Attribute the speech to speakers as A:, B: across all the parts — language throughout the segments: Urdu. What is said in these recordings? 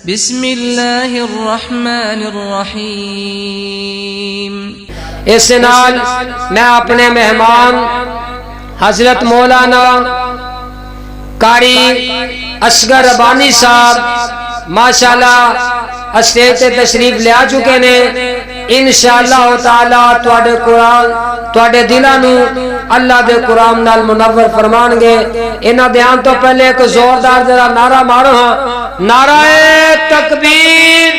A: بسم اللہ الرحمن الرحیم۔
B: اس نال میں اپنے مہمان حضرت مولانا قاری اصغر ربانی صاحب ماشاءاللہ اسٹیج تے تشریف لے آ چکے نے۔ انشاءاللہ تعالی تواڈے دلاں نو اللہ دے قرآن نال منور فرمان گے۔ انہاں بیان تو پہلے ایک زوردار ذرا نعرہ مارو ہاں، نعرہ تکبیر،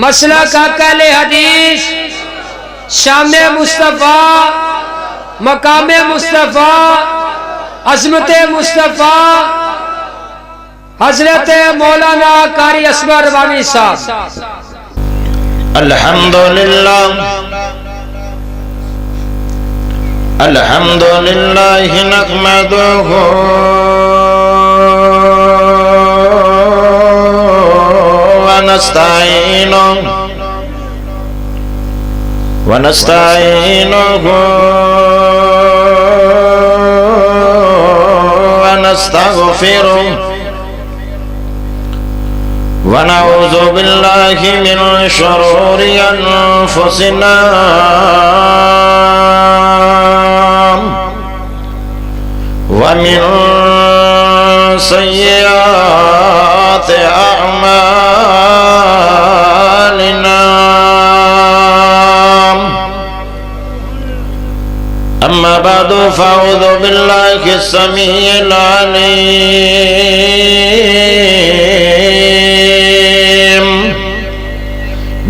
B: مسلک اہل حدیث، شان مصطفیٰ، مقام مصطفیٰ، عظمت مصطفیٰ، حضرت مولانا قاری اصغر ربانی صاحب۔
C: الحمدللہ الحمدللہ نحمدہ ونستعینہ ونستغفرہ ونعوذ باللہ من شرور انفسنا ومن سیئات اعمالنا، اما بعد فاعوذ باللہ السمیع العلیم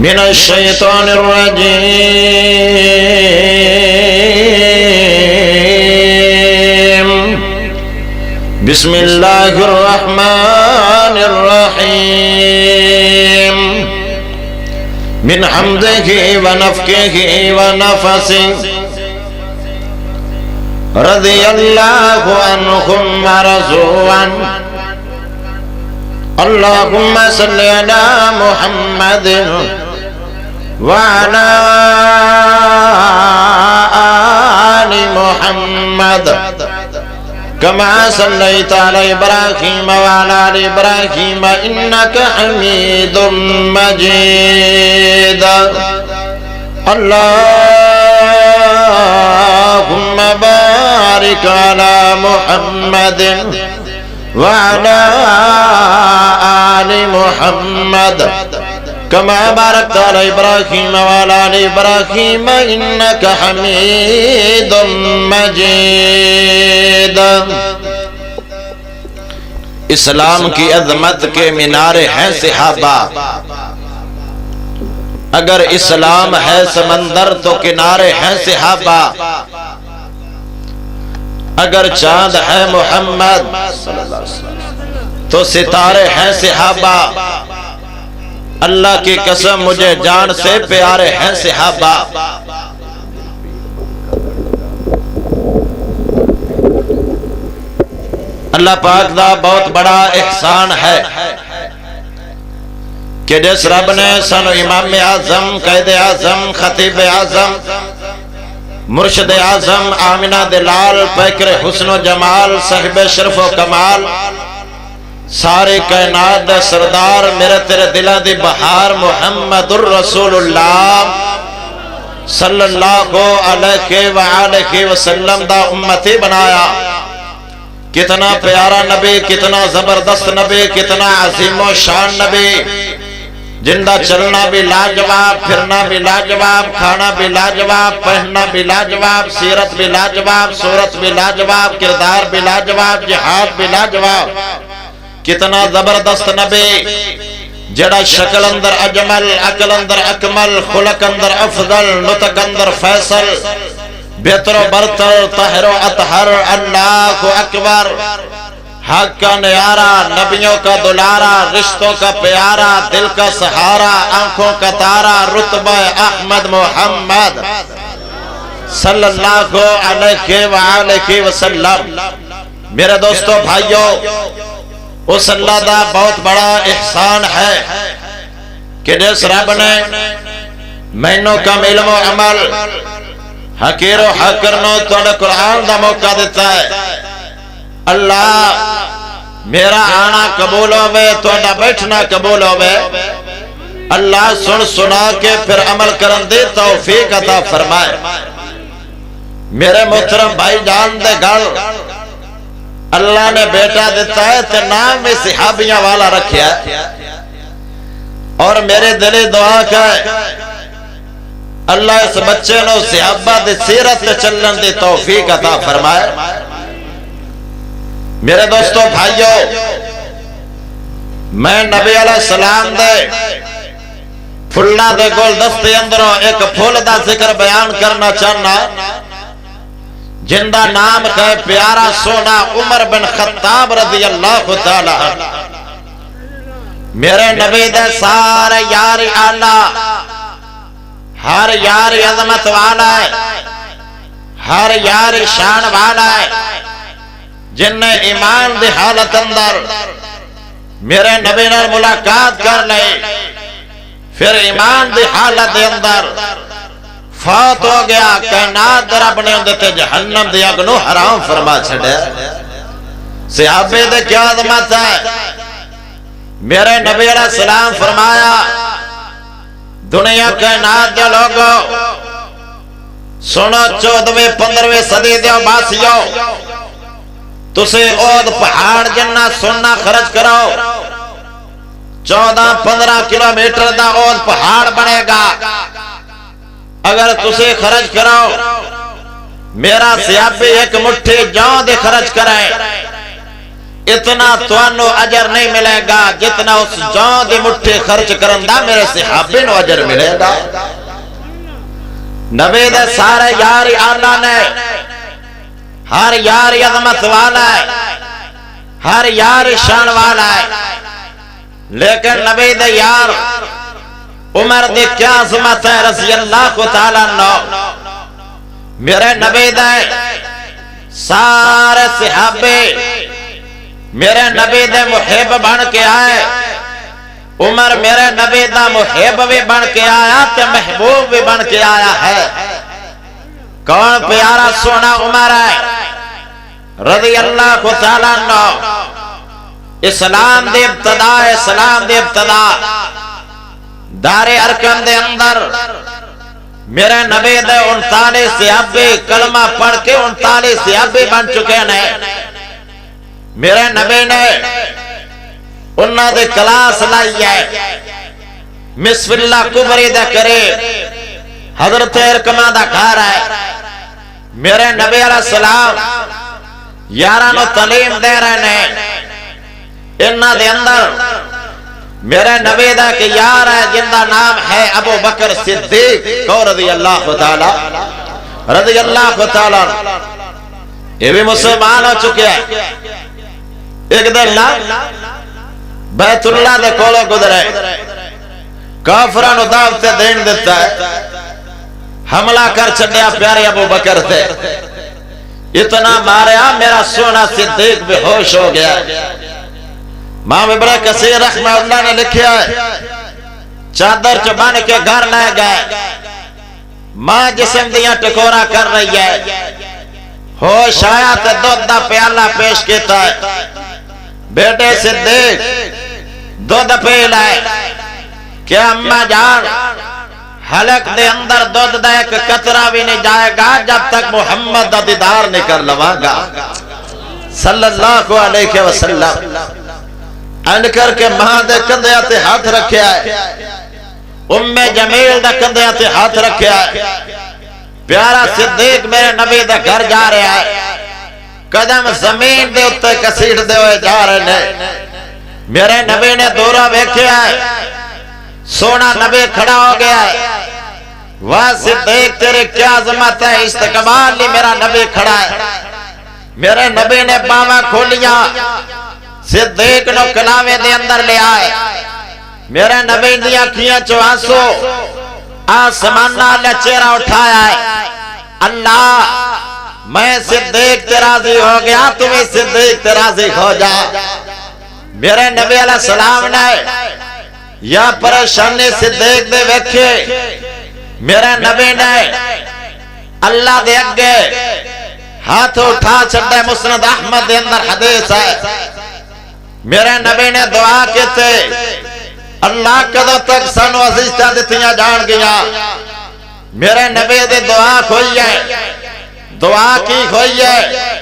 C: من الشیطان الرجیم، بسم اللہ الرحمن الرحیم، من حمدہ ونفخہ ونفثہ، رضی اللہ عنہم ورضوا عنہ، اللہم صلی علی محمد وعلی آل محمد کما صلیت علی ابراہیم وعلی آل ابراہیم انک حمید مجید، اللہم بارک علی محمد وعلی آل محمد کما بارکت علی ابراہیم وعلی آل ابراہیم انک حمید مجید۔ اسلام کی عظمت کے مینارے ہیں صحابہ، اگر اسلام ہے سمندر تو کنارے ہیں صحابہ، اگر چاند ہے محمد تو ستارے ہیں صحابہ، اللہ کی قسم مجھے جان سے پیارے ہیں صحابہ۔ اللہ پاک دا بہت بڑا احسان ہے کہ جس رب نے سانو امام اعظم، قائد اعظم، خطیب اعظم، مرشد اعظم، آمنہ دلال، پیکر حسن و جمال، صاحب شرف و کمال، سارے کائنات دا سردار، میرے تیرے دلہ دی بہار، محمد الرسول اللہ صلی اللہ علیہ وآلہ وسلم دا امتی بنایا۔ کتنا پیارا نبی، کتنا زبردست نبی، کتنا عظیم و شان نبی، جن دا چلنا بھی لاجواب، پھرنا بھی لاجواب، کھانا بھی لاجواب، پہننا بھی لاجواب، سیرت بھی لاجواب، صورت بھی لاجواب، کردار بھی لاجواب، جہاد بھی لاجواب۔ کتنا زبردست نبی جڑا شکل اندر اجمل، عقل اندر اکمل، خلق اندر افضل، نطق اندر فیصل، بہتر و برتر، طاہر و اطہر، اللہ اکبر، حق کا نیارہ، نبیوں کا دلارہ، رشتوں کا پیارا، دل کا سہارا، آنکھوں کا تارا، رتبہ احمد محمد صلی اللہ علیہ وآلہ وسلم۔ میرے دوستو بھائیو، اس اللہ دا بہت بڑا احسان ہے کہ جس رب نے مینوں کم علم و عمل، حقیر و حقرنو توڑے قرآن دا موقع دیتا ہے۔ اللہ میرا آنا قبول ہوئے توڑا بیٹھنا قبول ہوئے اللہ سن سنا کے پھر عمل کرن دے توفیق عطا فرمائے میرے محترم بھائی جان دے گھر اللہ نے بیٹا دیتا ہے تو نام میں صحابیاں والا رکھیا اور میرے دلی دعا کا ہے اللہ اس بچے نو صحابہ دے سیرت چلن دے توفیق عطا فرمائے میرے دوستو بھائیو میں نبی علیہ السلام دے پھلنا دے گول دستے اندروں ایک پھول دا ذکر بیان کرنا چاہنا جن دا نام کہے پیارا سونا عمر بن خطاب رضی اللہ تعالی میرے نبی دے سارے یاری آلہ ہر یاری عظمت والا ہے ہر یاری شان والا ہے جن نے ایمان دی حالت اندر میرے نبی نے ملاقات کر لئی پھر ایمان دی حالت اندر فوت ہو گیا کائنات رب نے اندر تے جہنم دی اگ نو حرام فرما چھڑے صحابے دے کیا عظمت ہے میرے نبی علیہ السلام فرمایا دنیا کائنات دے لوگو سنو 14ویں 15ویں صدی دے باسیو تسے اود پہاڑ جنہ سننا خرچ کرو 14-15 کلومیٹر دا اود پہاڑ بنے گا اگر تسے خرچ کرو میرا سیابی ایک مٹھی جاؤں دے خرچ کرے اتنا توانو اجر نہیں ملے گا جتنا اس جاؤں دے مٹھی خرچ کرندہ میرے صحابی نو اجر ملے گا نبی دے سارے یاری آلہ نے ہر یار عظمت والا ہے ہر یار شان والا ہے لیکن نبی دے یار عمر دے کیا عظمت ہے رضی اللہ کو تعالیٰ نو میرے نبی دے سارے صحابے میرے نبی دے محب بن کے آئے عمر میرے نبی دا محب بھی بن کے آیا تے محبوب بھی بن کے آیا ہے کون پیارا سونا عمر ہے رضی اللہ کو تعالیٰ عنہ اسلام دے ابتدا اسلام دے ابتدا دار ارکم دے اندر میرے نبی دے 39 صحابی کلمہ پڑھ کے 39 صحابی بن چکے ہیں میرے نبی نے انہاں دے کلاس لائی ہے مصف اللہ کبری دے کرے حضرت ارکمہ دا گھر ہے میرے نبی علیہ السلام یارانو تعلیم دے رہے ہیں انہاں دے اندر میرے نبی دا کہ یار ہے جن دا نام ہے ابو بکر صدیق کو رضی اللہ تعالیٰ یہ بھی مسلمان ہو چکے ہیں ایک دن نا بیت اللہ دے کولو گزرے کافرانو دعوتے دین دیتا ہے حملہ کر چڑیا پیارے ابو بکر تھے اتنا ماریا میرا سونا صدیق بے ہوش ہو گیا امام ابن کثیر رحمہ اللہ نے لکھیا ہے چادر چبان کے گھر لے گئے ماں جسم دیا ٹکورا کر رہی ہے ہوش آیا تے دودھ دا پیالہ پیش کیتا ہے بیٹے صدیق دودھ پی لائے کہ اماں جان حلق دے اندر دودھ دا ایک قطرہ بھی نہیں جائے گا جب تک محمد دا دیدار نہیں کر لواں گا صلی اللہ علیہ وسلم اینڈ کر کے ماں دے کندھے تے ہاتھ رکھیا ہے ام جمیل دے کندھے تے ہاتھ رکھیا ہے پیارا صدیق میرے نبی دے گھر جا رہا ہے قدم زمین دے اتے کسیٹ دے ہوئے جا رہے ہیں میرے نبی نے دورہ بیکھیا ہے سونا نبی کھڑا ہو گیا ہے واہ صدیق تیرے کیا عظمت ہے استقبال لی میرا نبی کھڑا ہے میرے نبی نے باواں کھولیا صدیق نو کلاوے دے اندر لے آئے میرے نبی دیا کیا چواسو آسمانہ لے چہرہ اٹھایا ہے اللہ میں صدیق تے راضی ہو گیا تمہیں صدیق تے راضی ہو جا میرے نبی علیہ السلام نے یا پریشانی صدیق دے ویکھے میرے نبی نے اللہ دے اگے ہاتھ اٹھا چھڑے مسند احمد دے اندر حدیث ہے میرے نبی نے دعا کیتے اللہ کدو تک سانو عزیزتاں دتیاں جان گیا میرے نبی دی دعا کھوئی ہے دعا کی کھوئی ہے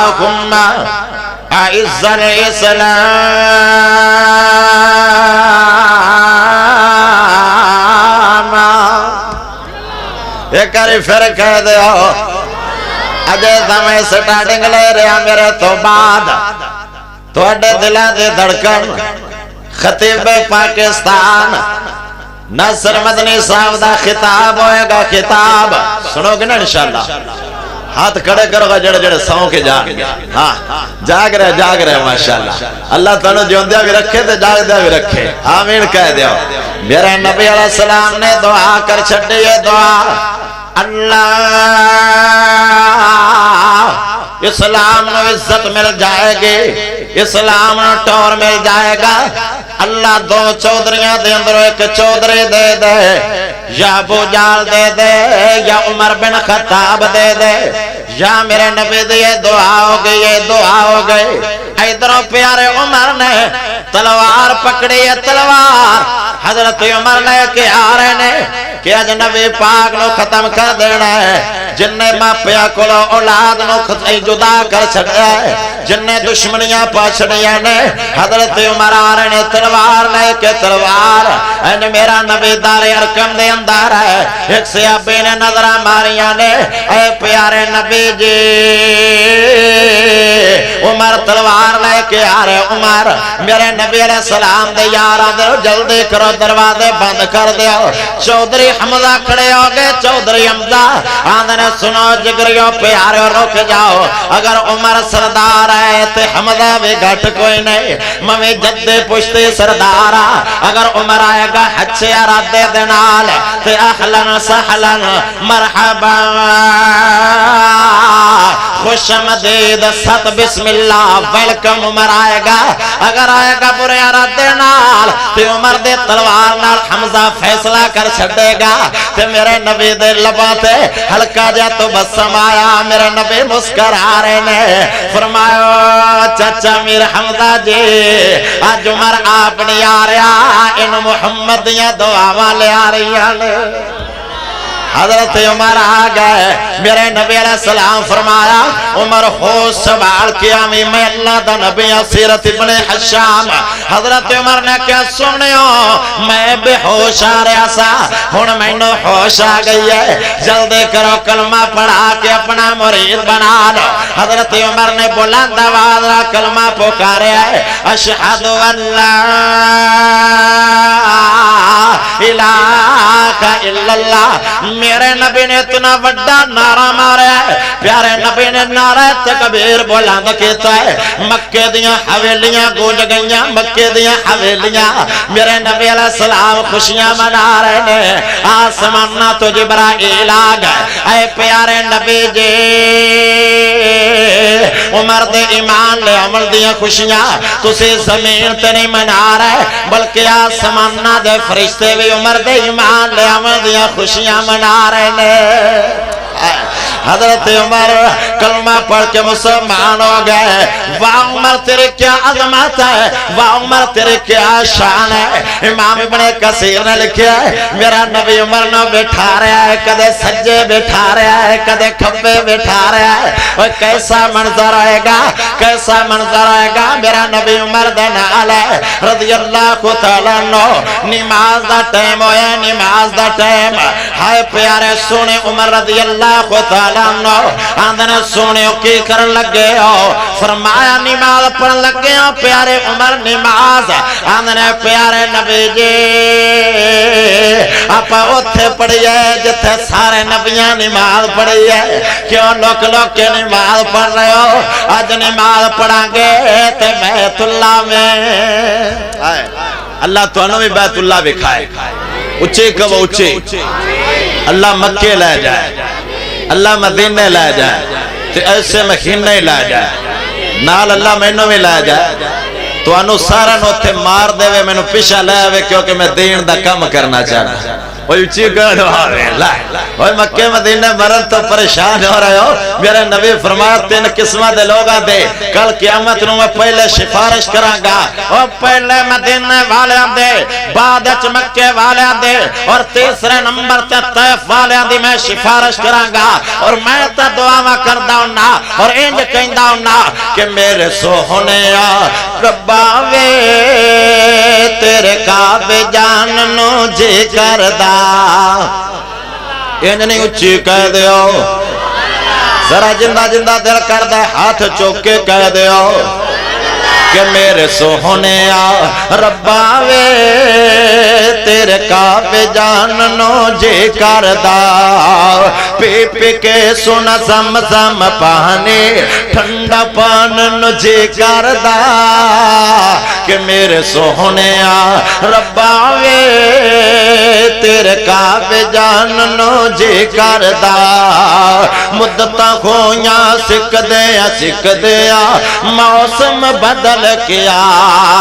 C: اللہم اعز الاسلام ایک کاری پھر کہہ دیا اجے سمیں سٹارٹنگ لے رہا میرے تو بعد تو اڈے دلان دے دھڑکن خطیب پاکستان ناصر مدنی صاحب دا خطاب ہوئے گا خطاب سنو گے نا انشاءاللہ ہاتھ کھڑے کرو گا جڑے جڑے ساؤں کے جاگ ہاں جاگ رہے ماشاءاللہ اللہ تعالیٰ جوندیا بھی رکھے تے جاگ دیا بھی رکھے آمین کہہ دیا میرے نبی علیہ السلام نے دعا کر چھڑی یہ دعا اللہ اسلام نو عزت مل جائے گی اسلام نو ٹور مل جائے گا اللہ دو چودریاں دے اندر ایک چودری دے دے یا ابو جال دے دے یا عمر بن خطاب دے دے یا میرے نبی دی یہ دعا ہو گئی یہ دعا ہو گئی ادھروں پیارے عمر نے تلوار پکڑی ہے تلوار حضرت عمر لے کے آ رہے نے کہ اج نبی پاک نو ختم کر دینا ہے جن نے ماں پیا کولو اولاد نو جدا کر چھڑیا ہے جن نے دشمنیاں پاچھڑیاں نے حضرت عمر آ رہے نے تلوار لے کے تلوار این میرا نبی دار ارکم دے اندر ہے ایک صحابی نے نظرہ ماریاں نے اے پیارے نبی جی عمر تلوار لے کے آ رہے عمر میرے نبی علیہ السلام دے یارہ دے جلدی کرو دروازے بند کر دیا چودری حمزہ کھڑے ہو گئے چودری حمزہ آندھنے سنو جگریوں پیارے رک جاؤ اگر عمر سردار ہے تے حمزہ بھی گھٹ کوئی نہیں ممی جدے پشتی سردارہ اگر عمر آئے گا حچے ارادے دنال تے احلن سحلن مرحبا خوش مدید ست بسم اللہ ویلکم عمر آئے گا اگر آئے گا برے ارادے نال تے عمر دے تلوار نال حمزہ فیصلہ کر چھڑے گا تے میرے نبی دے لباں تے ہلکا جا تو بسم آیا میرے نبی مسکر آ رہے نے فرمایا چچا میر حمزہ جی آج عمر آپ نہیں آ رہا ان محمد دیاں دعاواں لے آ رہی ہیں حضرت عمر آ گئے میرے نبی علیہ السلام فرمایا عمر ہوش سنبھال کے آمی میں اللہ دا نبی سیرت ابن حشام حضرت عمر نے کیا سنیو میں بے ہوش آ رہا سا ہن میں نو ہوش آ گئی ہے جلدی کرو کلمہ پڑھا کے اپنا مرید بنا لو حضرت عمر نے بلند آواز کلمہ پکارا ہے اشہد ان لا الہ الا اللہ میرے نبی نے اتنا بڑا نعرہ مارا ہے پیارے نبی نے نعرہ تکبیر بلند کیتا ہے مکے دیاں حویلیاں گونج گئیاں مکے دیاں حویلیاں میرے نبی علیہ السلام خوشیاں منا رہے ہیں آسمانہ تو جبرائیل آ گئے اے پیارے نبی جی عمر دے ایمان لے عمل دیاں خوشیاں تسی زمین تے نہیں منا رہے بلکہ آسمانہ دے فرشتے بھی عمر دے ایمان لے عمل دیاں خوشیاں منا رہے نے حضرت عمر کلمہ پڑھ کے مسلمان ہو گئے واہ عمر تیرے کیا عظمت ہے واہ عمر تیرے کیا شان ہے امام ابن کثیر نے لکھا ہے میرا نبی عمر نو بٹھا رہا ہے کدے سجے بٹھا رہا ہے کدے کھبے بٹھا رہا ہے اور کیسا منظر آئے گا کیسا منظر آئے گا میرا نبی عمر دے نال ہے رضی اللہ تعالیٰ عنہ نماز دا ٹائم ہویا نماز دا ٹائم ہائے پیارے سونے عمر رضی اللہ تعالیٰ آندھنے سونے کی کرن لگے ہو فرمایا نماز پڑھ لگے ہو پیارے عمر نماز آندھنے پیارے نبی جی آپ اتھے پڑھی ہے جتھے سارے نبیاں نماز پڑھی ہے کیوں لوگ کے نماز پڑھ رہے ہو آج نماز پڑھا گے تے بیت اللہ میں اللہ تو انہوں بھی بیت اللہ بھی کھائے اچھے کب اچھے اللہ مکے لے جائے اللہ مدینے لے جائے تو ایسے مکھینے لے جائے نال اللہ میں نو بھی لے جائے تو انہوں سارا نو تھے مار دے وے میں نو پیشہ لے وے کیونکہ میں دین دا کم کرنا چاہنا وہ اچھی گڑھ وہ مکے مدینے مرن تو پریشان ہو رہے ہو. میرے نبی فرمایا 3 قسمہ دے لوگاں دے کل قیامت نو میں پہلے سفارش کراں گا. اور پہلے مدینے والیاں دے، بعد وچ مکے والیاں دے، اور تیسرے نمبر تے طائف والیاں دی میں سفارش کراں گا. اور میں تے دعاواں کردا ہوندا اور انج کہندا ہوندا کہ میرے سوہنیا ربا وے تیرے کعبے جان نو جے کردا. انج نہیں اچھی کہہ دیو، ذرا جندہ جندہ دل کردہ ہاتھ چوکے کہہ دیو کہ میرے سوہنیا ربا وے تیرے کعبے جان نو جے کردا. پی پی کے سونا زم زم پانی ٹھنڈا پان نو جے کردا کہ میرے سوہنیا ربا وے تیرے کعبے جان نو جے کردا. مدتاں کھویاں سکھ دیا موسم بدل کیا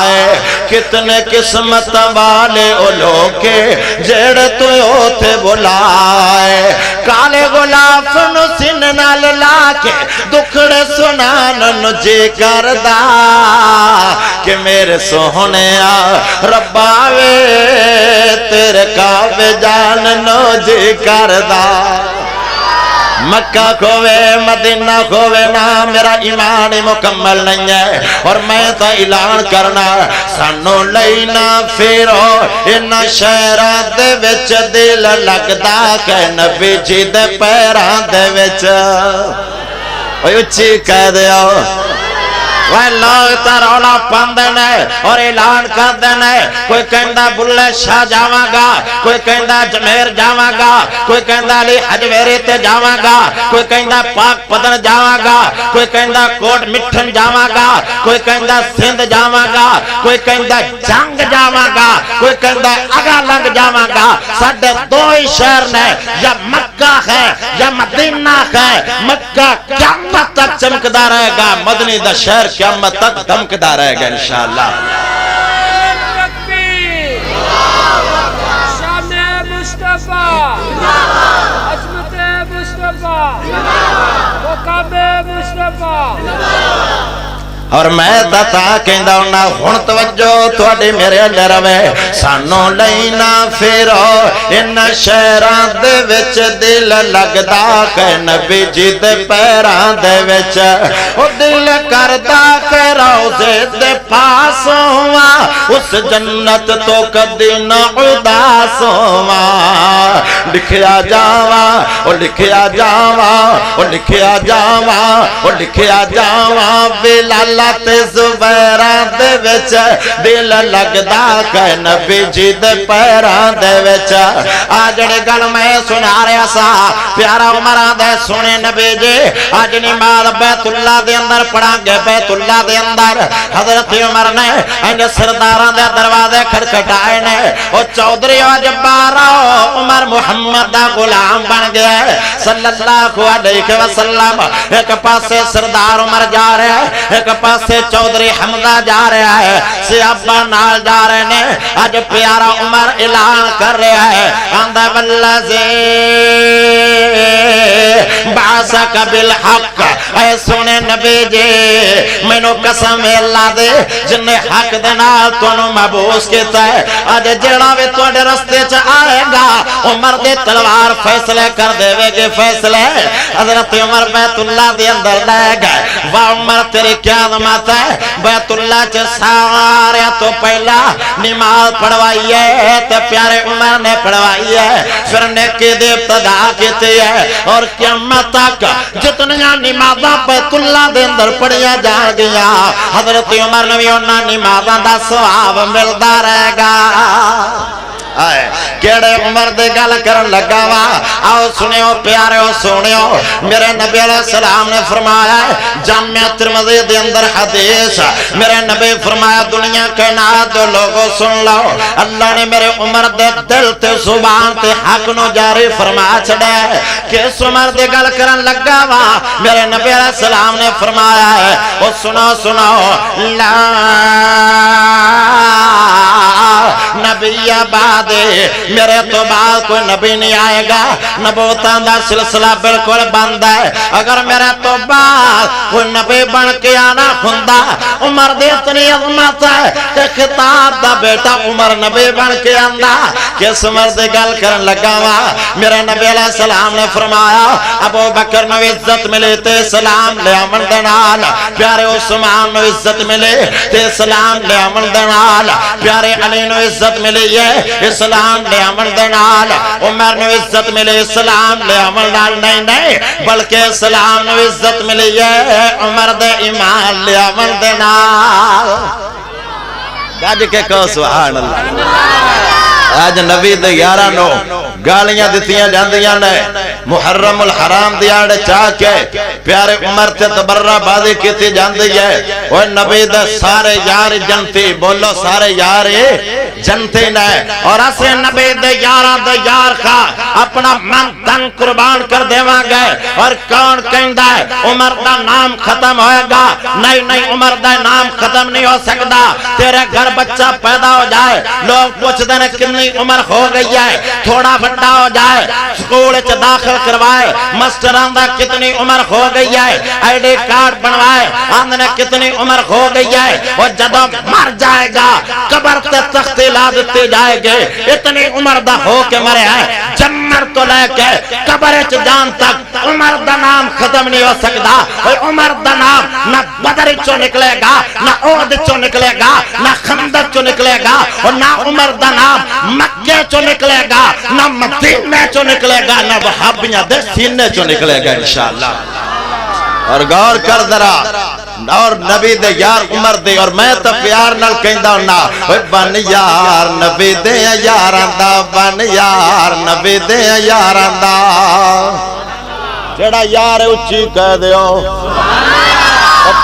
C: ہے. کتنے قسمت والے او لوگ جڑے تو اوتھے بلائے. کالے غلاف نو سن نال لا کے دکھڑے سنان جے کردا کہ میرے سوہنیا ربا وے تیرے کعبے جان نو جے کردا. مکہ کھوے مدینہ کھوے نا میرا ایمان مکمل نہیں ہے. اور میں تا اعلان کرنا سانو لینا پھرو ان شہراں دے وچ دل لگدا کہ نبی جی دے پیراں دے وچ. اوے اچھی کہہ دیو وہ لوگ تا رولا پاندنے اور اعلان کردنے. کوئی کہندا بلے شاہ جاواں گا، کوئی کہندا جمیر جاواں گا، کوئی کہندا علی حجویری تے جاواں گا، کوئی کہندا پاک پدن جاواں گا، کوئی کہندا کوٹ مٹھن جاواں گا، کوئی کہندا سندھ جاواں گا، کوئی کہندا جنگ جاواں گا، کوئی کہندا اگا لنگ جاواں گا. ساڈے دو ہی شہر نے، یا مکہ ہے یا مدینہ ہے. مکہ قیامت تک چمکدا رہے گا، مدنی دا شہر قیامت تک دمکدا رہے گا انشاءاللہ.
D: شان مصطفیٰ، عظمت مصطفیٰ، مقام مصطفیٰ.
C: اور میں تا کہندا ہونا ہن توجہ تواڈی میرے اندر رہے. سانو لینا پھرو ان شہراں دے وچ دل لگدا کہ نبی جی دے پیراں دے وچ. او دل کردا کہ روضے دے پاس ہواں، اس جنت تو کدی نہ اداس ہواں. لکھیا جاواں او لکھیا جاواں او لکھیا جاواں او لکھیا جاواں بلال تے زبیراں دے وچ دل لگدا کہ نبی جی دے پیراں دے وچ. آ جڑی گل میں سنا رہا سا پیارا عمراں دے سنے نبی جی اج نماز بیت اللہ دے اندر پڑھاں گے. بیت اللہ دے اندر حضرت عمر نے انج سرداراں دے دروازے کھٹکھٹائے نے. او چودھری اج 12 عمر محمد دا غلام بن گیا صلی اللہ علیہ وسلم. ایک پاسے سردار عمر جا رہا ہے، ایک پاسے چودھری حمزہ جا رہا ہے، صحابہ نال جا رہے نے. اج پیارا عمر اعلان کر رہا ہے آندا والذی بعثک بالحق. اے سونے نبی جی مینوں قسم اللہ دے جن نے حق دے نال تانوں مبعوث کیتا ہے. اج جڑا وی تواڈے رستے چ آئے گا عمر دے تلوار فیصلے کر دے گے. فیصلے حضرت عمر بیت اللہ دے اندر لے گئے. واہ عمر تیری کیا عظمت ہے. بیت اللہ چ سارے تو پہلا نماز پڑھوائی ہے تے پیارے عمر نے پڑھوائی ہے. پھر نیکی دی ابتدا کیتی ہے اور قیامت تک جتنیاں نمازاں بیت اللہ دے اندر پڑھیا جا گیا حضرت عمر نے بھی انہاں نمازاں دا ثواب ملدا رہے گا. کیڑے عمر دے گل کرن لگا وا. آؤ سنیو پیاریو سنیو میرے نبی علیہ السلام نے فرمایا جامع ترمذی دے اندر حدیث میرے نبی فرمایا دنیا کائنات دے لوگوں سن لو اللہ نے میرے عمر دے دل تے زبان تے حق نو جاری فرما چھڑیا ہے. کس عمر دے گل کرن لگا وا میرے نبی علیہ السلام نے فرمایا ہے او سنو سنو لا نبی بعد میرے تو بعد کوئی نبی نہیں آئے گا نبوتاں دا سلسلہ بالکل بند ہے اگر میرے تو بعد کوئی نبی بن کے آنا ہوندا عمر دی اتنی عظمت ہے کہ خطاب دا بیٹا عمر نبی بن کے آندا کس عمر دی گل کرن لگا وا میرے نبی علیہ السلام نے فرمایا ابو بکر نو عزت ملے تے سلام لے امن دے نال پیارے عثمان نو عزت ملے تے سلام لے امن دے نال پیارے علی نو عزت ملی ہے اسلام لے امن دے نال عمر نو عزت ملے اسلام لے امن نال نہیں بلکہ اسلام نو عزت ملی ہے عمر دے ایمان لے امن دے نال گاج کے کہو سبحان اللہ آج نبی دے یاراں نو گالیاں دتیاں جاندیاں نے محرم الحرام دیاڑے چاہ کے پیارے عمر تے تبرہ بازی کیتی جاندی ہے وہ نبی دے سارے یار جنتی بولو سارے یار جنتی نے اور اسے نبی دے یاراں دے یار کا اپنا من تن قربان کر دیواں گے اور کون کہندا ہے عمر دا نام ختم ہوئے گا نہیں عمر دا نام ختم نہیں ہو سکتا تیرے گھر بچہ پیدا ہو جائے لوگ پوچھتے ہیں کتنی عمر ہو گئی ہے تھوڑا بڑا ہو جائے سکول چ داخل کروائے ماسٹران دا کتنی عمر ہو گئی ہے آئی ڈی کارڈ بنوائے آندنے کتنی عمر ہو گئی ہے وہ جدوں مر جائے گا قبر تے تختی لا دیتی جائے گے اتنی عمر دا ہو کے مرے ہیں جمر تو لے کے قبر چ جان تک عمر دا نام ختم نہیں ہو سکتا وہ عمر دا نام نہ بدر چو نکلے گا نہ احد چو نکلے گا نہ خندق چو نکلے گا اور نہ عمر دا نام مکے چو نکلے گا نہ مدینے چو نکلے گا نہ وہابیاں دے سینے چو نکلے گا انشاءاللہ اور غور کر ذرا اور نبی دے یار عمر دے اور میں تو پیار نال کہندا ہوں نا بن یار نبی دے یاراں دا بن یار نبی دے یاراں دا جڑا یار اچھی کہہ دیو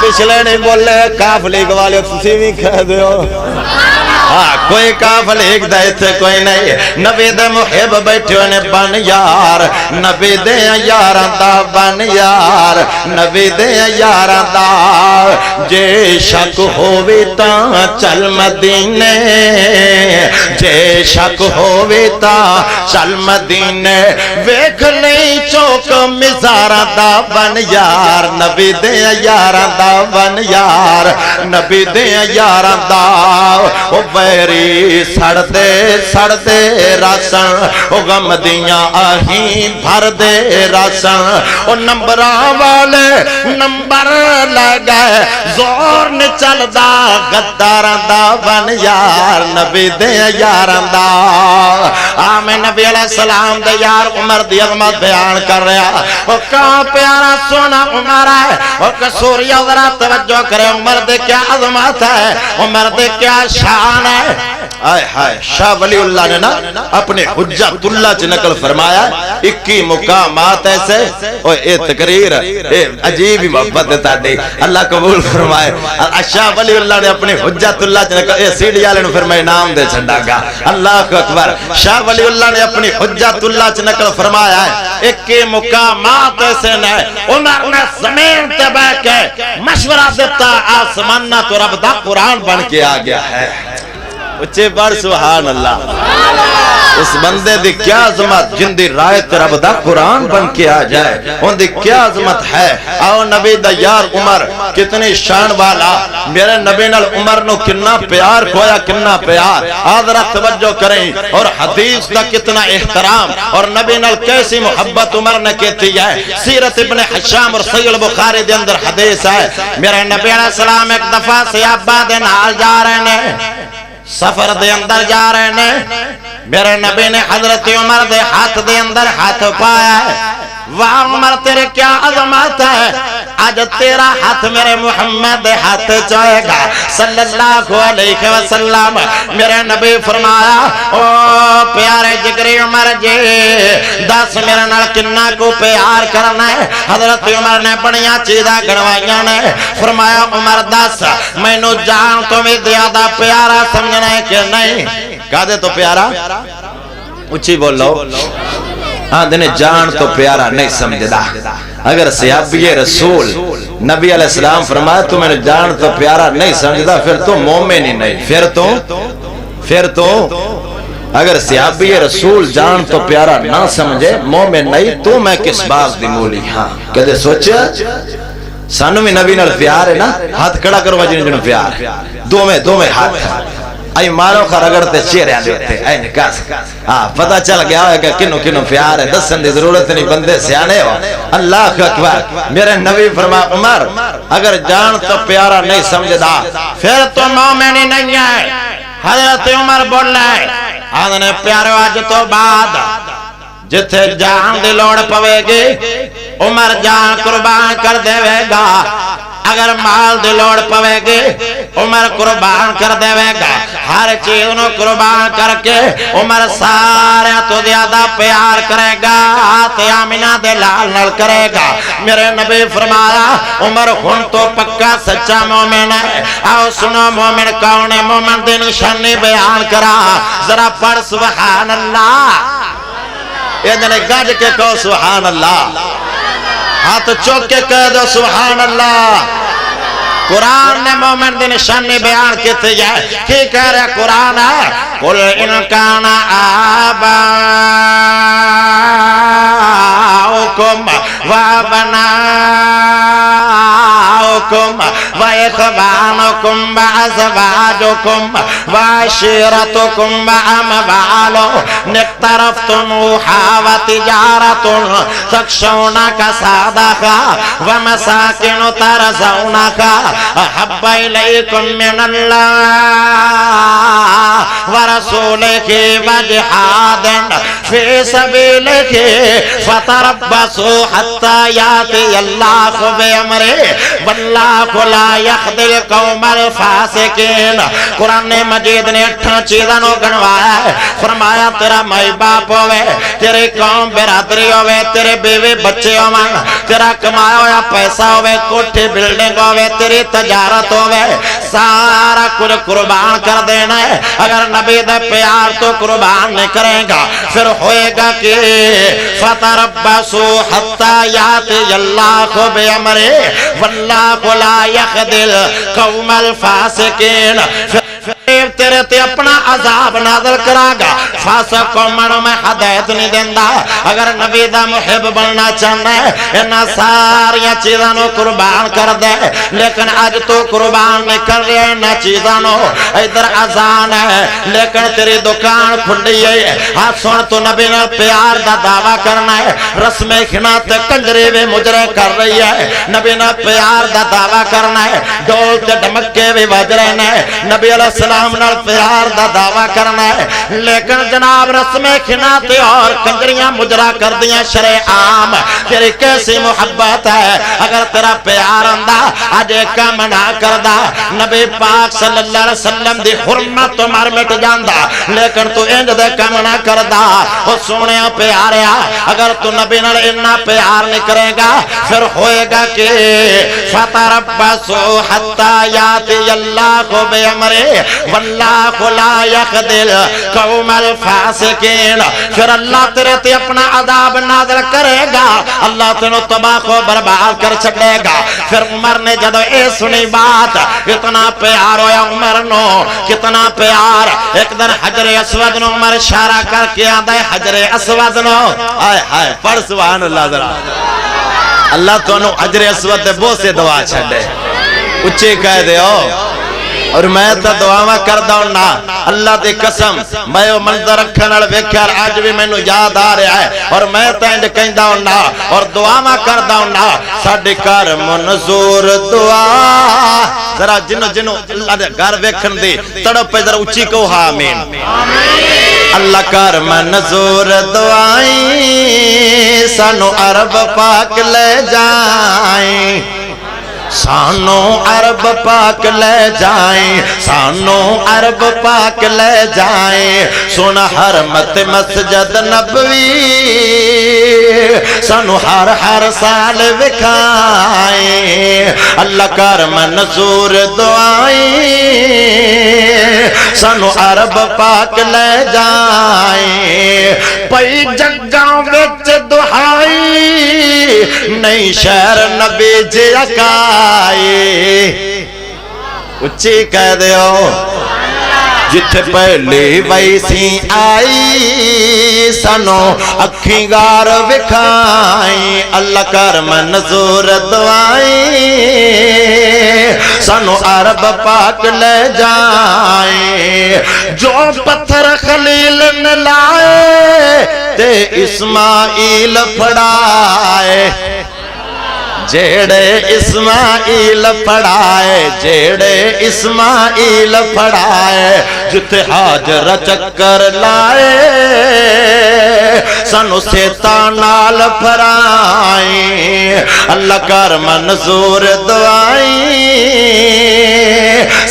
C: پچھلے نہیں بولے کاف لیگ والے تسی بھی کہہ دیو کوئی کاف لیگ دے تھے کوئی نہیں نبی دے محب بیٹھے ہوئے بن یار نبی دے یاراں دا بن یار نبی دے یاراں دا جے شک ہووے تاں چل مدینے جے شک ہووے تاں چل مدینے ویکھ نہیں چوک مزاراں دا بن یار نبی دے یاراں دا بن یار نبی دے یاراں دا او بیری سڑ دے راسن او غم دیاں آہیں بھر دے راسن او نمبراں والے نمبر لے گئے زور نے چل دا غداراں دا بن یار نبی دے یاراں دا آمین نبی علیہ السلام دے یار عمر دی عظمت بیان کر رہا او کہاں پیارا سونا عمر ہے او کسوریا ذرا توجہ کرے عمر دے کیا عظمت ہے عمر دے کیا شان ہے آئے ہائے شاہ ولی اللہ نے نا اپنے حجت اللہ سے نقل فرمایا 21 مقامات ایسے اے تقریر اے عجیب ہی محبت دیتا دے اللہ قبول فرمائے شاہ ولی اللہ نے اپنے حجت اللہ سے نقل اے سیڑھی آلے نے فرمائے نام دے چھنڈا گا اللہ اکبر شاہ ولی اللہ نے اپنی حجت اللہ سے نقل فرمایا ہے 21 مقامات ایسے نے عمر نے زمین تے بے کے مشورہ دیتا آسمانہ تو رب دا قرآن بن کے آ گیا ہے اچھے بار سبحان اللہ اس بندے دی کیا عظمت جن دی رائت رب دا قرآن بن کے آ جائے ان دی کیا عظمت ہے آؤ نبی دا یار عمر کتنی شان والا میرے نبی نال عمر نو کنا پیار کھویا کنا پیار حضرت توجہ کریں اور حدیث دا کتنا احترام اور نبی نال کیسی محبت عمر نے کہتی ہے سیرت ابن حشام اور صحیح البخاری دے اندر حدیث ہے میرے نبی علیہ السلام ایک دفعہ سیابہ دے نال جا رہے ہیں سفر دے اندر جا رہے ہیں میرے نبی نے حضرت عمر دے ہاتھ دے اندر ہاتھ پایا ہے واہ عمر تیرے کیا عظمت ہے آج تیرا ہاتھ میرے محمد دے ہاتھ چاہے گا صلی اللہ علیہ وسلم میرے نبی فرمایا او پیارے جگری عمر جی دس میرے نال کنہ کو پیار کرنا ہے حضرت عمر نے بڑیاں چیزاں گنوائیاں نے فرمایا عمر دس میں نو جان تو میں زیادہ پیارا سمجھنا ہے کہ نہیں کہا دے تو پیارا اچھی بول لو ہاں دینے جان تو پیارا نہیں سمجھدا اگر صحابی رسول نبی علیہ السلام فرمایا تو میں نے جان تو پیارا نہیں سمجھدا پھر تو مومن ہی نہیں پھر تو اگر صحابی رسول جان تو پیارا نہ سمجھے مومن نہیں تو میں کس باز دی مولی ہاں کہتے سوچا سانو میں نبی نال پیار ہے نا ہاتھ کھڑا کرو جن جن پیار دو میں ہاتھ آئی مارو خر اگر تے چہرے آنے ہوتے آئی نکاس پتہ چل گیا ہے کہ کنو پیار ہے دسن دی ضرورت نہیں بندے سیانے ہو اللہ اکبر میرے نبی فرما عمر اگر جان تو پیارا نہیں سمجھدا پھر تو مومن ہی نہیں ہے حضرت عمر بول رہے آدھنے پیارے آج تو بعد جتھے جان دی لوڑ پوے گی عمر جان قربان کر دے گا اگر مال دی لوڑ پوے گی عمر قربان کر دے گا ہر چیز نو قربان کر کے عمر سارے تو زیادہ پیار کرے گا تے آمینہ دے لال نال کرے گا میرے نبی فرمایا عمر ہن تو پکا سچا مومن ہے آؤ سنو مومن کون ہے مومن دی نشانی بیان کرا ذرا پڑھ سبحان اللہ یہ جنے گاج کے کہو سبحان اللہ ہاتھ چوک کے کہہ دو سبحان اللہ قرآن نے مومن دی نشانی بیان کیتے جائے کی کہہ رہا قرآن ہے قل ان کان آباؤکم و ابناؤکم و اخوانکم و ازواجکم و عشیرتکم و اموال اقترفتموها و تجارت تخشون کسادها و مساکن ترضونها احب الیکم من اللہ ورسولہ وجہاد فی سبیلہ فتربصوا حتی یاتی اللہ بامرہ واللہ لا یہدی القوم الفاسقین قرآن مجید نے 8 چیزاں نو گنوایا ہے فرمایا تیرا مائی باپ ہوئے تیرے قوم برادری ہوئے تیرے بیوی بچے ہوئے تیرا کمایا ہوا پیسہ ہوئے کوٹھی بلڈنگ ہوئے تیری تجارت ہوئے سارا کچھ قربان کر دینا ہے اگر نبی دے پیار تو قربان نہیں کرے گا پھر ہوئے گا کہ فتربصوا حتی یاتی اللہ بامرہ واللہ لا یہدی القوم الفاسقین تیرے تے اپنا عذاب نازل کرا گا فاسق قوموں میں ہدایت نہیں دیندہ اگر نبی دا محب بننا چاہنا ہے انہا ساریا چیزانوں قربان کر دے لیکن آج تو قربان نہیں کر رہے انہا چیزانوں ادھر اذان ہے لیکن تیری دکان کھلی ہے ہاتھ سن تو نبی نے پیار دا دعویٰ کرنا ہے رسم خنات کنجری بھی مجرے کر رہی ہے نبی نے پیار دا دعویٰ کرنا ہے ڈول تے ڈمکے بھی بج رہے ہیں نبی علیہ السلام نال پیار دا دعویٰ کرنا ہے لیکن جناب رسم خناتے اور کنجریاں مجرا کر دیا شرع عام تیری کیسی محبت ہے اگر تیرا پیار اندہ آج ایک منع کردہ نبی پاک صلی اللہ علیہ وسلم دی حرمت تو مار مٹ جاندہ لیکن تو انج دے کا منع کردہ وہ سونے پیاریا اگر تو نبی نال انہا پیار نہیں کرے گا پھر ہوئے گا کہ فتربصوا حتی یاتی اللہ بامرہ واللہ لا یہدی القوم الفاسقین پھر اللہ تیرے تے اپنا عذاب نازل کرے گا اللہ تینوں تباہ کو برباد کر چھڑے گا پھر عمر نے جدو اے سنی بات اتنا پیار ہویا عمر نو کتنا پیار ایک دن حجر اسود نو عمر اشارہ کر کے آدھا ہے حجر اسود نو آئے ہائے پڑھ سبحان اللہ ذرا اللہ تو انہوں حجر اسود دے بہت سے دعا چھڑے اچھے کہہ دے ہو اور میں تا دعاواں کردہ ہونا اللہ دے قسم میں وہ منظر رکھن اور ویکھر آج بھی میں نو یاد آ رہا ہے اور میں تا انج کہندہ ہونا اور دعاواں کردہ ہونا ساڑھے کار منظور دعا ذرا جنو اللہ دے گھر ویکھن دے تڑپ پہ ذرا اچھی کو آمین اللہ کار منظور دعائیں سانو عرب پاک لے جائیں سانو عرب پاک لے جائیں سانو عرب پاک لے جائیں سن حرمت مسجد نبوی سانو ہر سال وکھائیں اللہ کر منظور دعائیں سانو عرب پاک لے جائیں پئی جگاں وچ دعائی نئی شہر نبی جی اکائے اچھی کہہ دے ہو جتھے پہلے ویسی آئی سانو اکھیں گار وکھائی اللہ کر منظور دعائی سانو عرب پاک لے جائیں جو پتھر خلیل نے لائے تے اسماعیل پھڑائے جیڑے اسماعیل پڑھائے جیڑے اسماعیل پڑھائے جتے حاجر چکر لائے سانو سیتا نال پھرائیں اللہ کر منظور دعائیں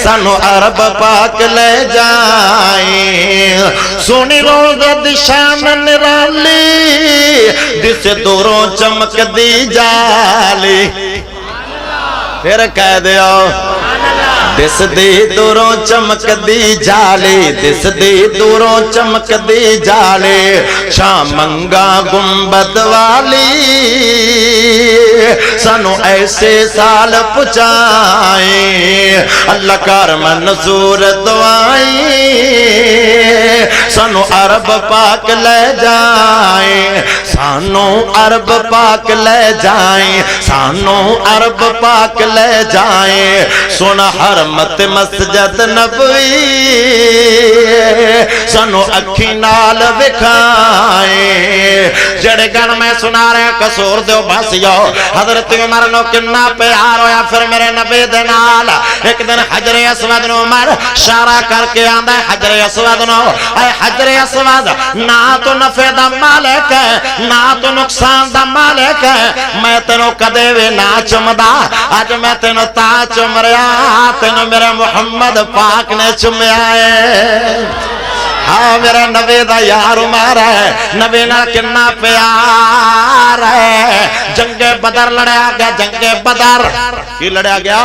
C: سانو عرب پاک لے جائیں سونی روز دشان نرالی جس دوروں چمک دی جالی پھر کہہ دیو دس دی دوروں چمک دی جالی دس دی دوروں چمک دی جالی شام منگا گنبد والی سانو ایسے سال پچائیں اللہ کر منظور دعائیں سانو عرب پاک لے جائیں سانو عرب پاک لے جائیں سانو عرب پاک لے جائیں سونا حرمت مسجد نبوی سانو اکھی نال وکھائیں جڑے گن میں سنا رہے قصور دیو باسیو حضرت عمر نو کنا پیار ہویا پھر میرے نبی دے نال ایک دن حجر اسود نو عمر شارہ کر کے آندہ ہے حجر اسود نو اے حجر اسود نہ تو نفع دا مالک ہے نہ تو نقصان دا مالک ہے میں تینو کدے وی نہ چمدا آج میں تینو تا چمریا تینو میرے محمد پاک نے چمیا ہے ہاں میرا نبی دا یار عمر ہے نبی نہ کنا پیار ہے جنگ بدر لڑیا گیا جنگ بدر کی لڑیا گیا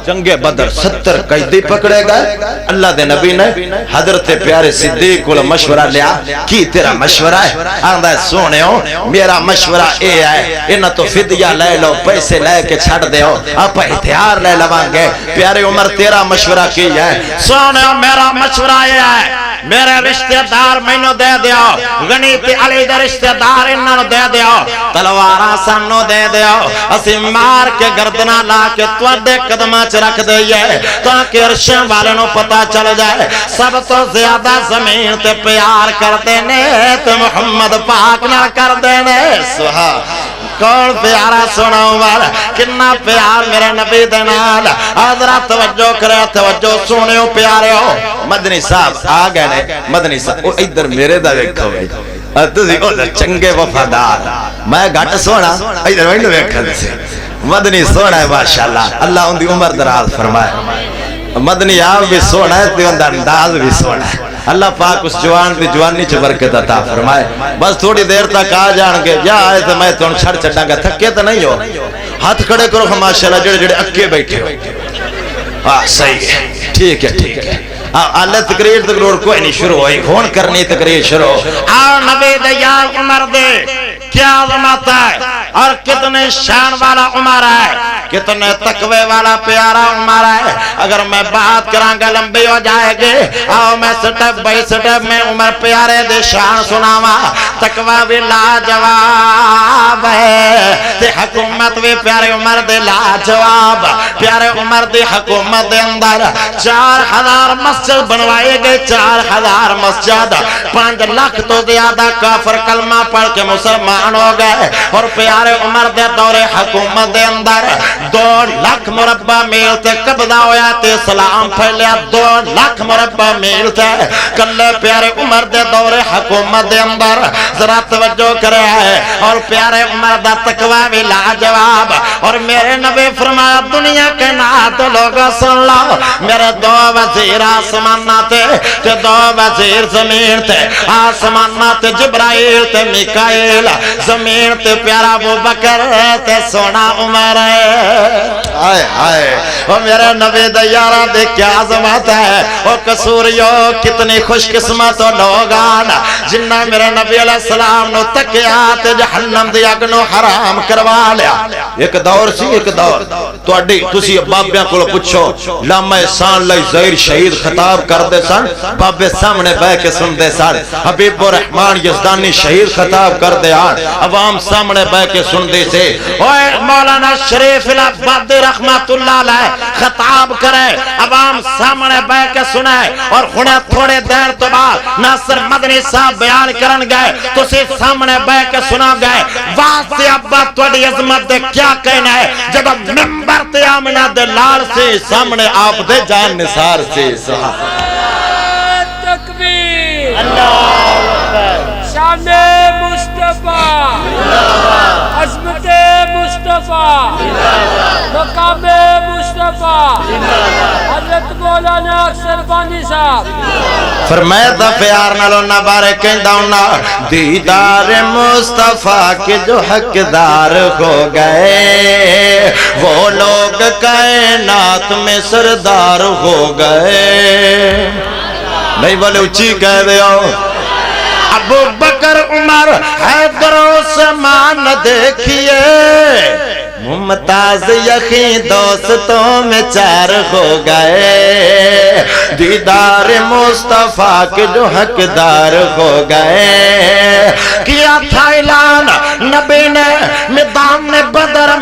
C: جنگ بدر 70 قیدی پکڑے گئے اللہ دے نبی نے حضرت پیارے صدیق کو مشورہ لیا کی تیرا مشورہ ہے آندہ ہے سونے ہو میرا مشورہ اے ہے انہا تو فدیہ لے لو پیسے لے کے چھڑ دے ہو آپ ہتھیار لے لوانگے پیارے عمر تیرا مشورہ کی ہے سونے ہو میرا مشورہ اے ہے میرے رشتہ دار مینو دے دیو غنیت علی دے رشتہ دار انہوں دے دیو تلوارا سانو دے دیو اسی مار کے گردنا لا کے توڑے قدمہ رکھ دئیے تاکہ عرشیں والے نو پتا چل جائے سب تو زیادہ زمین تے پیار کر دینے تے محمد پاک نہ کر دینے سبحان کون پیارا سنا عمر کنا پیار میرے نبی دینال حضرات توجہ کرے توجہ سونے ہو پیارے ہو مدنی صاحب آگئے نے مدنی صاحب ادھر میرے دا ویکھو گئی تسی ادھر چنگے وفادار میں گھٹ سونا ادھر وینڈو ویکھن سے مدنی سونا ہے ماشاءاللہ اللہ ان دی عمر دراز فرمائے مدنی آپ بھی سونا ہے تو اندر انداز بھی سونا ہے اللہ پاک اس جوان بھی جوانی چھ برکت عطا فرمائے بس تھوڑی دیر تک آ جان گے یا آئے تو میں تو چھڑ چڑھا گا تھکے تو نہیں ہو ہاتھ کھڑے کرو ماشاءاللہ جڑے جڑے اکے بیٹھے ہو صحیح ہے ٹھیک ہے ٹھیک ہے اللہ تقریر کوئی نہیں شروع ہوئی کون کرنی تقریر شروع آؤ نبی دے یار عمر دے کیا عظمت ہے اور کتنے شان والا عمر ہے کتنے تقوی والا پیارا عمر ہے اگر میں بات کرانگا لمبی ہو جائے گے آؤ میں سٹپ بائی سٹپ میں عمر پیارے دے شان سناوا تقوی بھی لاجواب ہے تے حکومت بھی پیارے عمر دے لاجواب پیارے عمر دے حکومت دے اندر 4000 مسجد بنوائے گئے 4000 مسجد 5 لاکھ تو زیادہ کافر کلمہ پڑھ کے مسلمان ہو گئے اور پیارے عمر دے دور حکومت دے اندر 2 لاکھ مربع میل تے قبضہ ہویا تے اسلام پھیلیا 2 لاکھ مربع میل تے کلے پیارے عمر دے دور حکومت دے اندر ذرا توجہ کرے ہے اور پیارے عمر دا تقوی بھی لاجواب اور میرے نبی فرمایا دنیا کے نات لوگوں سن لو میرے 2 وزیر آسمانہ تے 2 وزیر زمین تے آسمانہ تے جبرائیل تے میکائیل زمین تے پیارا وہ ابو بکر تے سونا عمر ہے آئے آئے وہ میرے نبی دیارہ دے کیا عظمت ہے وہ قصوریو کتنی خوش قسمت لوگان جنہ میرے نبی علیہ السلام نو تکیات جہنم دی اگنو حرام کروا لیا ایک دور سی ایک دور تو اڈی تسی بابیاں کو پوچھو لامہ احسان لئی ظہیر شہید خطاب کر دے سن بابے سامنے بہ کے سن دے سن حبیب الرحمن یزدانی شہید خطاب کر دے آن عوام سامنے بہ کے سن دے سے مولانا شریف العباد رحمت اللہ علیہ خطاب کرے عوام سامنے بہ کے سنے اور تھوڑے دیر تو بعد ناصر مدنی صاحب بیان کرن گئے تو سی سامنے بہ کے سنا گئے واضح ابا توڑی عظمت دے کیا کہنا ہے جب ممبر تے آمنہ دے لال سے سامنے آپ دے جان نثار سے
D: تکبیر شان مصطفیٰ عظمت مصطفیٰ مقام مصطفیٰ حضرت مولانا اکثر بانی صاحب
C: فرمایا دا پیار نالونا بارے کہندہ ہونا دیدار مصطفیٰ کے جو حقدار ہو گئے وہ لوگ کائنات میں سردار ہو گئے نہیں بولے اچھی کہہ دے ابو بکر عمر حیدر عثمان دیکھئے ممتاز یقین دوستوں میں چار ہو گئے دیدار مصطفیٰ کے جو حقدار ہو گئے کیا تھا اعلان نبی نے میدان بدر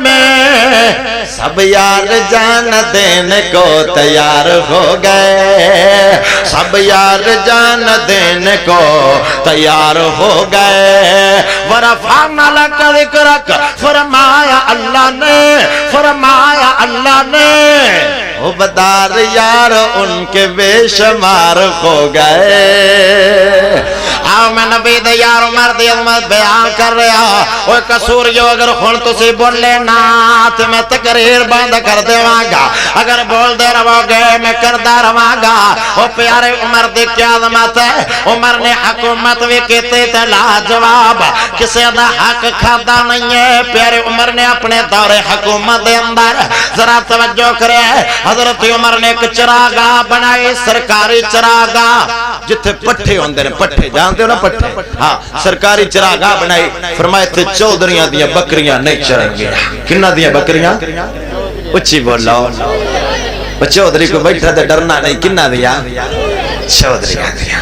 C: میں سب یار جان دینے کو تیار ہو گئے سب یار جان دینے کو تیار ہو گئے ورفعنا لک ذکرک فرمایا اللہ نے عبدار یار ان کے بے شمار ہو گئے میں نبی دے یار عمر دی عظمت بیان کر رہا اوہ قصوریو اگر خون تسی بولے نات میں تقریر بند کر دے واگا اگر بول دے رو گے میں کردہ رواگا وہ پیارے عمر دی کیا عظمت ہے عمر نے حکومت بھی کہتے تھے لا جواب کسے دا حق کھادا نہیں ہے پیارے عمر نے اپنے دور حکومت دے اندر ذرا توجہ کرے حضرت عمر نے ایک چراغاہ بنائی سرکاری چراغاہ جتھے پٹھے ہوندے نے پٹھے جانتے ہو نا پٹھے ہاں سرکاری چراغاہ بنائی فرمائے تھے چودھریاں دیاں بکریاں نہیں چرن گیا کنہ دیاں بکریاں اچھی بولا وہ چودھری کو بیٹھا دے ڈرنا نہیں کنہ دیاں چودھریاں دیاں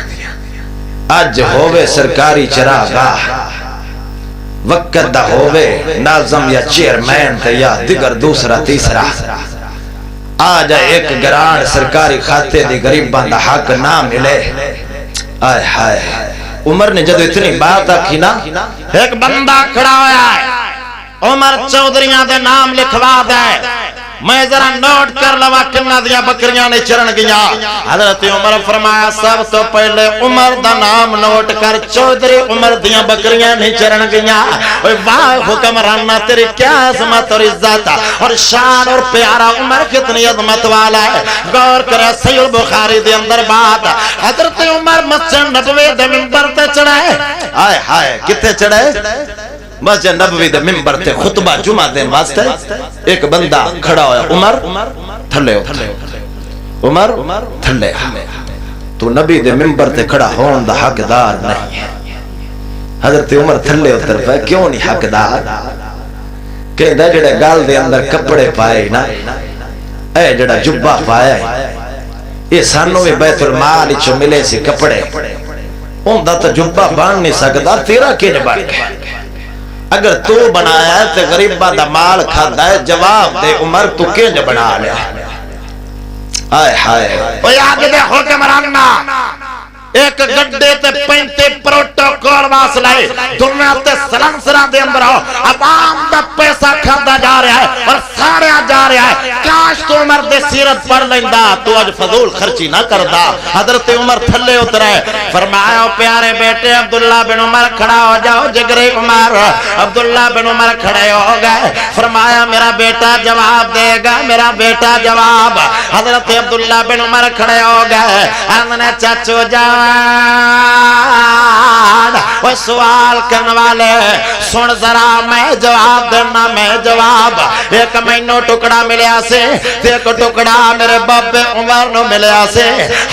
C: آج ہووے سرکاری چراغاہ وقت دا ہووے ناظم یا چیئرمین تے یا دیگر دوسرا تیسرا آج ایک گران سرکاری خاتے دی غریبان دا حق نہ ملے آئے ہائے عمر نے جدو اتنی بات آکھی نا ایک بندہ کھڑا ہویا ہے عمر چودھریاں دے نام لکھوا دے میں ذرا نوٹ کر لوا کنہ دیا بکریاں نے چرن گیا حضرت عمر فرمایا سب تو پہلے عمر دا نام نوٹ کر چودھری عمر دیا بکریاں نے چرن گیا واہ حکمرانہ تیری کیا عظمت اور عزت اور شان اور پیارا عمر کتنی عظمت والا ہے غور کرے صحیح البخاری دے اندر بات حضرت عمر مسجد نبوی دے منبر تے چڑھائے آئے ہائے کتے چڑھائے مسجد نبوی دے منبر تے خطبہ جمعہ دے واسطے ایک بندہ کھڑا ہویا عمر تھلے ہو عمر تھلے تو نبی دے منبر تے کھڑا ہون دا حقدار نہیں حضرت عمر تھلے اتر پہ کیوں نہیں حقدار کہ دا جڑے گال دے اندر کپڑے پائے نا اے جڑا جبہ پائے یہ سانوں میں بیت المال چو ملے سے کپڑے ان دا تو جبہ بان نہیں سکتا تیرا کینے بان گئے اگر تو بنایا ہے تو غریبہ دا مال کھادا ہے جواب دے عمر تو کینج بنا لیا آئے ہائے وہ یاد دے حکمرانہ ایک گڈے تے پینتے پروٹوکول واس لائے دنیا تے سلنسرہ دے اندر ہو عوام دا پیسہ کھادا جا رہا ہے اور سارے جا رہا ہے کاش تو عمر دے سیرت پڑھ لیندہ تو اج فضول خرچی نہ کردہ حضرت عمر تھلے اترے فرمایا پیارے بیٹے عبداللہ بن عمر کھڑا ہو جاؤ جگرے عمر عبداللہ بن عمر کھڑے ہو گئے فرمایا میرا بیٹا جواب دے گا میرا بیٹا جواب حضرت عبداللہ بن عمر کھڑے ہو گئے ہم نے چچو جا وہ سوال کرنے والے سن ذرا میں جواب دینا میں جواب ایک مینو ٹکڑا ملیا سے ایک ٹکڑا میرے بابے عمر نو ملیا سے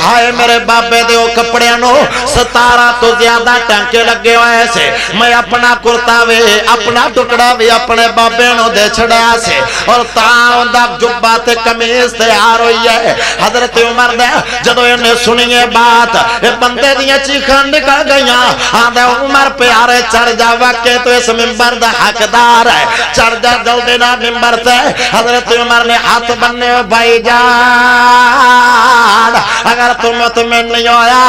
C: ہائے میرے بابے دے او کپڑے نو 17 تو زیادہ ٹانکے لگے ہوئے سے میں اپنا کرتا وے اپنا ٹکڑا بھی اپنے بابے نو دے چھڑیا سے اور تاں دا جبہ تے قمیض تیار ہوئی ہے حضرت عمر دے جدو انہیں سنیے بات بندے دیاں چیخان نکل گئیاں آدھے عمر پیارے چڑھ جا واقعے تو اس ممبر دا حقدار ہے چڑھ جا جلدی نا ممبر تے حضرت عمر نے ہاتھ بننے بھائی جان اگر تم مطمئن نہیں ہویا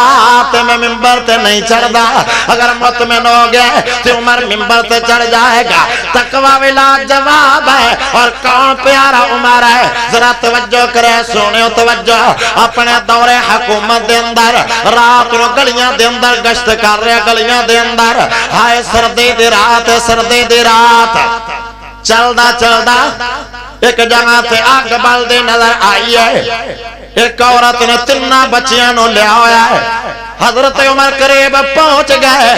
C: تو میں ممبر تے نہیں چڑھ دا اگر مطمئن ہو گئے تو عمر ممبر تے چڑھ جائے گا تقوی ولا جواب ہے اور کون پیارا عمر ہے ذرا توجہ کرے سونے توجہ اپنے دور حکومت دے اندر رات رو گلیاں دے اندر گشت کر رہے گلیاں دے اندر ہائے سردی دی رات چلدا چلدا ایک جگہ سے آگ بلدی نظر آئی ہے ایک عورت نے 3 بچیاں نو لیا ہویا ہے حضرت عمر قریب پہنچ گئے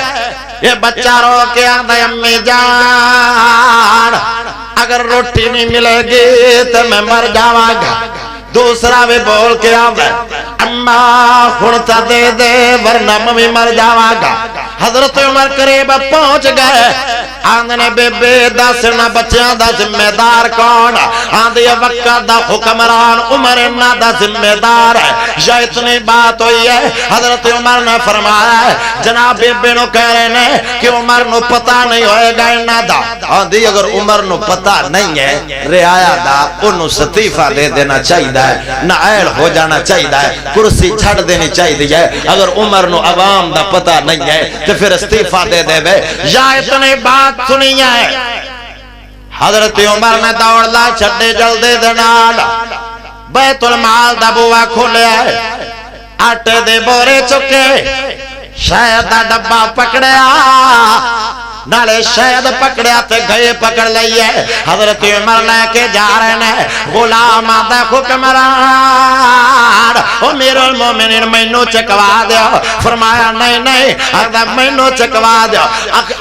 C: یہ بچہ رو کے آدھے امی جان اگر روٹی نہیں ملے گی تو میں مر جاواں گا دوسرا بھی بول کے آدھے اماں خونتا دے دے ورنہ میں مر جاواں گا حضرت عمر قریب پہنچ گئے آندھنے بے بے دسنا بچیاں دا ذمہ دار کون آندھے وقت دا حکمران عمر انہا دا ذمہ دار ہے یا اتنی بات ہوئی ہے حضرت عمر نے فرمایا ہے جناب بے بے نو کہہ رہے ہیں کہ عمر نو پتہ نہیں ہوئے گا انہا دا آندھے اگر عمر نو پتہ نہیں ہے رعایا دا انہوں ستیفہ دے دینا چاہیے ہے نائل ہو جانا چاہیے ہے کرسی چھڑ دینی چاہیے ہے اگر عمر نو عوام دا پتہ نہیں ہے تو پھر استعفیٰ دے دے بے یا اتنی بات سنی ہے حضرت عمر نے دوڑلا چھڑے جلدے دنال بیت المال دا بوا کھولے ہے آٹے دے بورے چکے شاید دا ڈبا پکڑیا نالے شاید پکڑیا تے گئے پکڑ لئیے حضرت عمر لے کے جا رہے ہیں غلام آدھا حکمران امیر المومنین مینو چکوا دیو فرمایا نہیں نہیں آدھا مینو چکوا دیو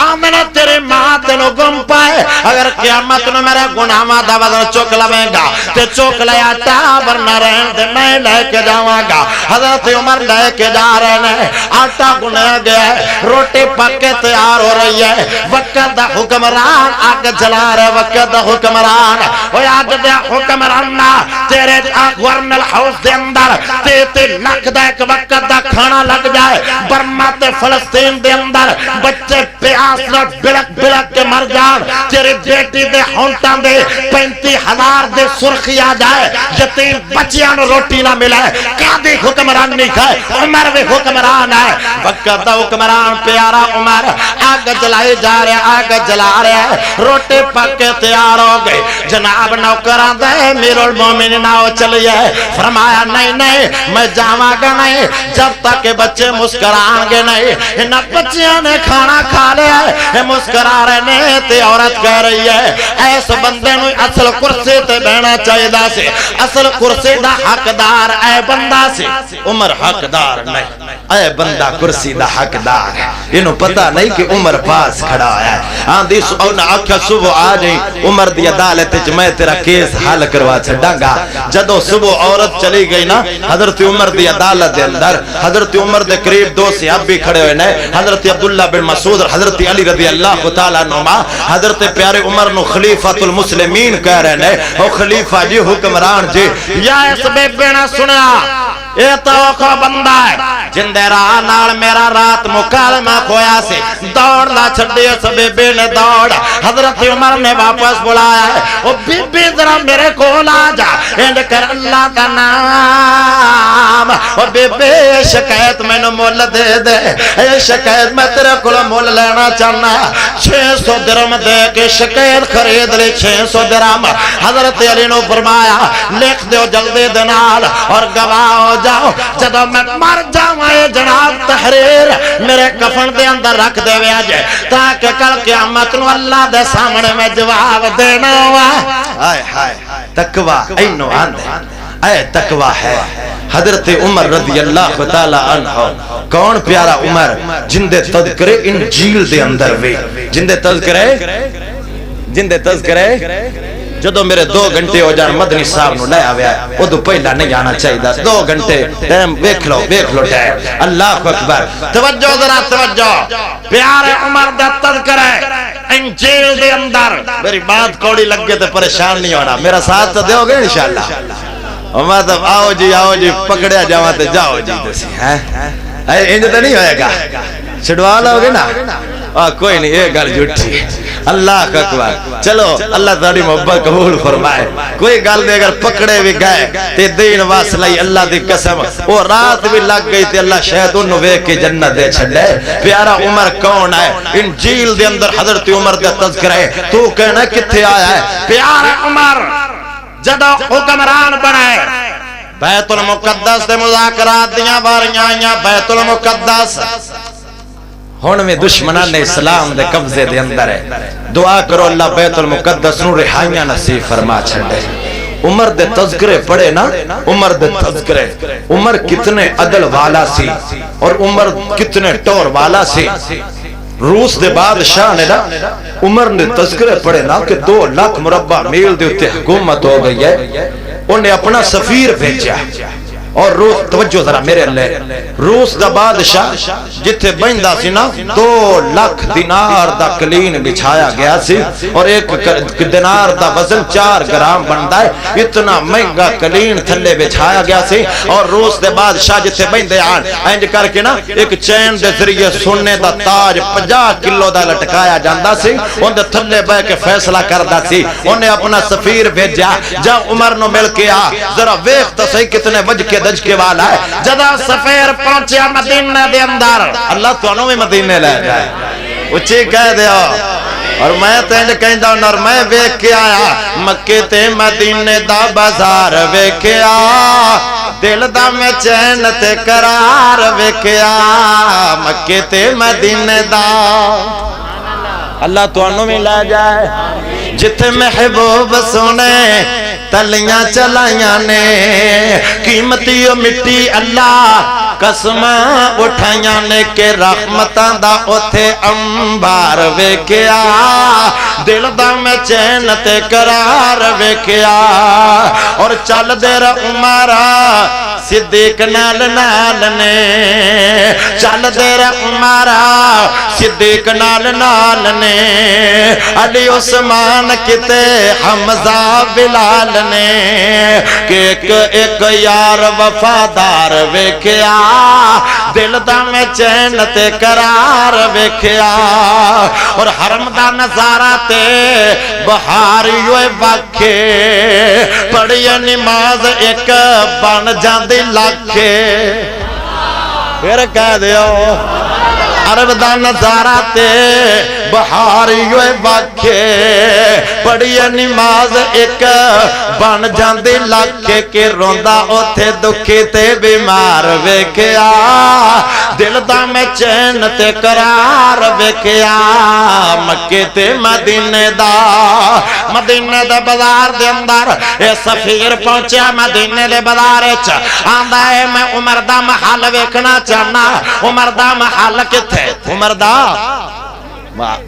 C: آمنہ تیرے ماں تینو گم پائے اگر قیامت نو میرے گناہ دا وزن چوک لویں گا تے چوک لیا ٹابر نہ رہن دے میں لے کے جاواں گا حضرت عمر لے کے جا رہے ہیں آٹا گنے گئے روٹی پکے تیار ہو رہی ہے وقت دا حکمران آگ جلا رہے وقت دا حکمران وہ آگ دا حکمران تیرے ورن الحوث دے اندر تیتے لگ دا ایک وقت دا کھانا لگ جائے برما تے فلسطین دے اندر بچے پیاس نہ بلک بلک کے مر جان تیرے بیٹی دے ہونٹان دے 35,000 دے سرخی آ جائے یتیم بچیاں نو روٹی نہ ملے قاضی حکمران نہیں کھائے عمر بھی حکمران ہے وقت دا حکمران پیارا عمر آگ جلائی جا رہے آگ جلا رہے روٹے پکے تیار ہو گئے جناب نوکران دے امیر المومنین آؤ چلیے فرمایا نہیں نہیں میں جاواں گا نہیں جب تک کہ بچے مسکران گے نہیں انہاں بچیاں نے کھانا کھا لیا ہے مسکرا رہے نے تے عورت کہہ رہی ہے ایس بندے نو اصل کرسی تے بہنا چاہیے دا سے اصل کرسی دا حقدار اے بندہ سے عمر حقدار نہیں اے بندہ کرسی دا حقدار ہے انہوں پتہ نہیں کہ عمر پاس کھڑا ہے آندھی سونا آکھا صبح آ جائیں عمر دی عدالت میں تیرا کیس حل کروا چھڑا گا جدو صبح عورت چلی گئی نا حضرت عمر دی عدالت دے اندر حضرت عمر دے قریب 2 صحابہ بھی کھڑے ہوئے نے حضرت عبداللہ بن مسعود حضرت علی رضی اللہ تعالیٰ عنہ حضرت پیارے عمر نو خلیفۃ المسلمین کہہ رہے نے او خلیفہ جی حکمران جی یا اس بے بینا سنا اے توقع بندہ ہے جندے راہ نال میرا رات مکالمہ کھویا سے دوڑنا چھڑے اس بے بے نے دوڑ حضرت عمر نے واپس بلایا ہے او بی بی ذرا میرے کول آ جا اینڈ کر اللہ کا نام او بی بی شکایت میں نو مول دے دے اے شکایت میں تیرے کول مول لینا چاہنا 600 درہم دے کے شکایت خرید لے 600 درہم حضرت علی نے فرمایا لکھ دیو جلدی دنال اور گواہ ہو جاؤ جدو میں مر جاؤں جناب تحریر میرے کفن دے اندر رکھ دے وے آجے تاکہ کل قیامت نو اللہ دے سامنے میں جواب دینا ہوا آئے ہائے تقوی اینو آندے اے تقوی ہے حضرت عمر رضی اللہ تعالی عنہ کون پیارا عمر جندے تذکرے انجیل دے اندر وے، جندے تذکرے جدو میرے 2 گھنٹے ہو جان مدنی صاحب نو لے آویا ہے وہ تو پہلا نہیں آنا چاہیے 2 گھنٹے ٹائم دیکھ لو ٹائم. اللہ اکبر. توجہ ذرا توجہ. پیارے عمر دا تذکرہ انجیل دے اندر. میری بات کوڑی لگ گئے تو پریشان نہیں ہونا، میرا ساتھ تو دیو گے انشاءاللہ. عمر تو آؤ جی پکڑیا جاواں تے جاؤ جی تسی ہیں انج تے نہیں ہوئے گا، چھڑوا لو گے نا. کوئی نہیں، یہ گل جھوٹی. اللہ اکبر. چلو اللہ تاری محبت قبول فرمائے. کوئی گل دے اگر پکڑے بھی گئے تے دین واسلائی اللہ دی قسم وہ رات بھی لگ گئی تے اللہ شاید انہوں ویک کے جنت دے چھڑے. پیارا عمر کون ہے؟ انجیل دے اندر حضرت عمر دا تذکرہ ہے. تو کہنا کتھے آیا ہے؟ پیارا عمر جدو حکمران بنائے بیت المقدس دے مذاکرات دیاں باریاں آئیاں. بیت المقدس ہون میں دشمنان اسلام دے قبضے دے اندر ہے. دعا کرو اللہ بیت المقدس نو رہائیاں نصیب فرما چھڑے. عمر دے تذکرے پڑھے نا، عمر دے تذکرے. عمر کتنے عدل والا سی اور عمر کتنے ٹور والا سی. روس دے بادشاہ نے نا عمر نے تذکرے پڑھے نا کہ 2 لاکھ مربع میل دے اتے حکومت ہو گئی ہے. انہیں اپنا سفیر بھیجا اور روس، توجہ ذرا میرے اللہ، روس دا بادشاہ جتھے بہندہ سی نا 2 لاکھ دینار دا کلین بچھایا گیا سی اور 1 دینار دا وزن 4 گرام بندا ہے. اتنا مہنگا کلین تھلے بچھایا گیا سی اور روس دے بادشاہ جتھے بہندے آن انج کر کے نا ایک چین دے ذریعے سونے دا تاج 50 کلو دا لٹکایا جاندا سی. ان دے تھلے بہ کے فیصلہ کردا سی. انہیں اپنا سفیر بھیجا جا عمر نو مل کے آ ذرا ویکھ تے صحیح کتنے وج کے دج کے والا ہے. جدا سفیر پہنچیا مدینہ دے اندر. اللہ تو انہوں میں مدینہ لے جائے اچھی کہہ دیا اور میں تینج کہندہ اور میں ویکھ کے آیا مکے تے مدینہ دا بازار ویکھیا. دل دا میں چین تے قرار ویکھیا. مکے تے مدینہ دا اللہ تو انہوں میں لے جائے. جتھے محبوب سونے تلیاں چلائیاں نے قیمتی و مٹی اللہ قسماں اٹھائیاں نے کہ رحمتاں دا اوتھے انبار ویکھیا. دل دا میں چین تے قرار ویکھیا. اور چل دے عمرہ صدیق نال نال نے، چل دے عمرہ صدیق نال نال نے، علی عثمان کتے حمزہ بلال نے کہ ایک یار وفادار ویکھیا. دل دا میں چین تے قرار ویکھیا. اور حرم دا نظارہ تے بہاری ہوئے واکھے پڑھی نماز ایک بن جاندی لاکھے. پھر کہہ دیو عرب دا نظارہ تے بہاری ہوئے واکھے پڑھی نماز ایک بن جاندی لاکھے کہ روندا اوتھے دکھی تے بیمار ویکھیا. دل دا میں چین تے قرار ویکھیا. مکے تے مدینے دا بازار دے اندر اے سفیر پہنچیا مدینے دے بازار وچ. آندا ہے میں عمر دا محل ویکھنا چاہنا. عمر دا محل کتھے؟ عمر دا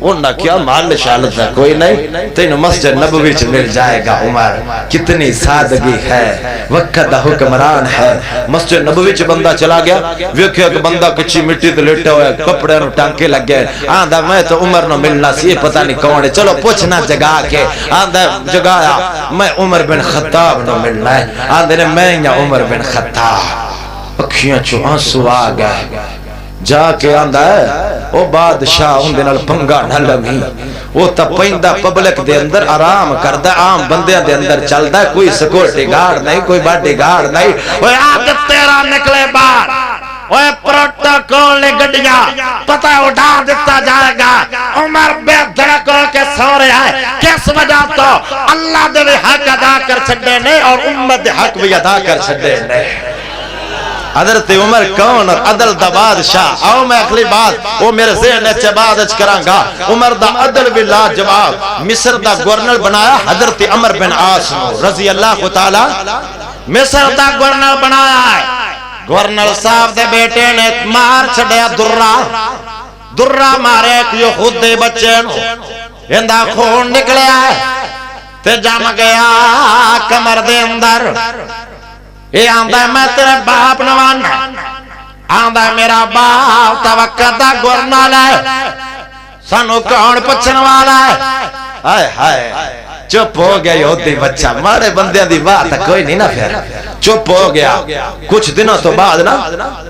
C: انہا کیا محل شالت ہے کوئی نہیں، تینو مسجد نبوی چ مل جائے گا. عمر کتنی سادگی ہے، وقت دا حکمران ہے. مسجد نبوی چ بندہ چلا گیا ویکھیا کہ بندہ کچی مٹی تے لیٹا ہوا ہے، کپڑے نو ٹانکے لگ گئے. آندا میں تو عمر نو ملنا سی، پتہ نہیں کون ہے، چلو پوچھنا جگا کے. آندا جگایا میں عمر بن خطاب نو ملنا ہے. آندے نے میں یا عمر بن خطاب. اکھیاں چو آنسو آ گئے. جا کے آندا ہے او بادشاہ اندے نال پنگا نہ لمی. وہ تا پیندا پبلک دے اندر آرام کردا، عام بندیاں دے اندر چلدا، کوئی سیکورٹی گارڈ نہیں، کوئی باڈی گارڈ نہیں. اوے آگ تیرا نکلے باہر، اوے پروٹوکول نے گڈیاں پتہ اٹھا دیتا جائے گا. عمر بے دھڑک ہو کے سو رہا ہے. کس وجہ تو اللہ دے حق ادا کر چھڈے نے اور امت دے حق بھی ادا کر چھڈے نے. حضرت عمر کون اور عدل دا بادشاہ. آؤ میں اگلی بات وہ میرے ذہن اچھے بعد اچھ کران گا. عمر دا عدل بھی لاجواب. مصر دا گورنر بنایا حضرت عمر بن عاص رضی اللہ تعالی. مصر دا گورنر بنایا ہے. گورنر صاحب دے بیٹے نے مار چھڑیا درہ مارے ایک یہودی بچے نو اندہ خون نکلیا ہے تے جم گیا کمر دے اندر یہ آندہ میں تیرے باپ نوانا آندہ میرا باپ توقع دا گورنر ہے سانو کون پچھن والا ہے آئے ہائے چپ ہو گیا یہودی بچہ مارے بندیاں دی بات کوئی نہیں نا پھر چپ ہو گیا کچھ دنوں تو بعد نا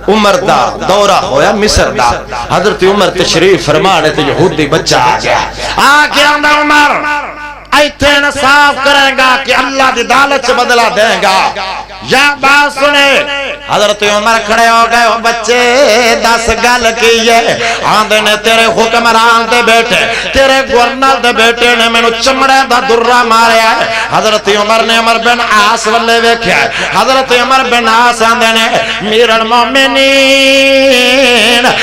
C: عمر دا دورہ ہویا مصر دا حضرت عمر تشریف فرمانے تو یہودی بچہ آ گیا آندہ عمر ایتھے صاف کریں گا کہ اللہ دی دالت سے بدلہ دیں گا یا بات سنے حضرت عمر کھڑے ہو گئے وہ بچے 10 گل کی ہے آندھے نے تیرے حکمران دے بیٹے تیرے گورنر دے بیٹے نے میں نو چمڑے دا درہ مارے ہے حضرت عمر نے عمر بن عاص والے ویکھیا ہے حضرت عمر بن عاص آندھے نے میر المومنین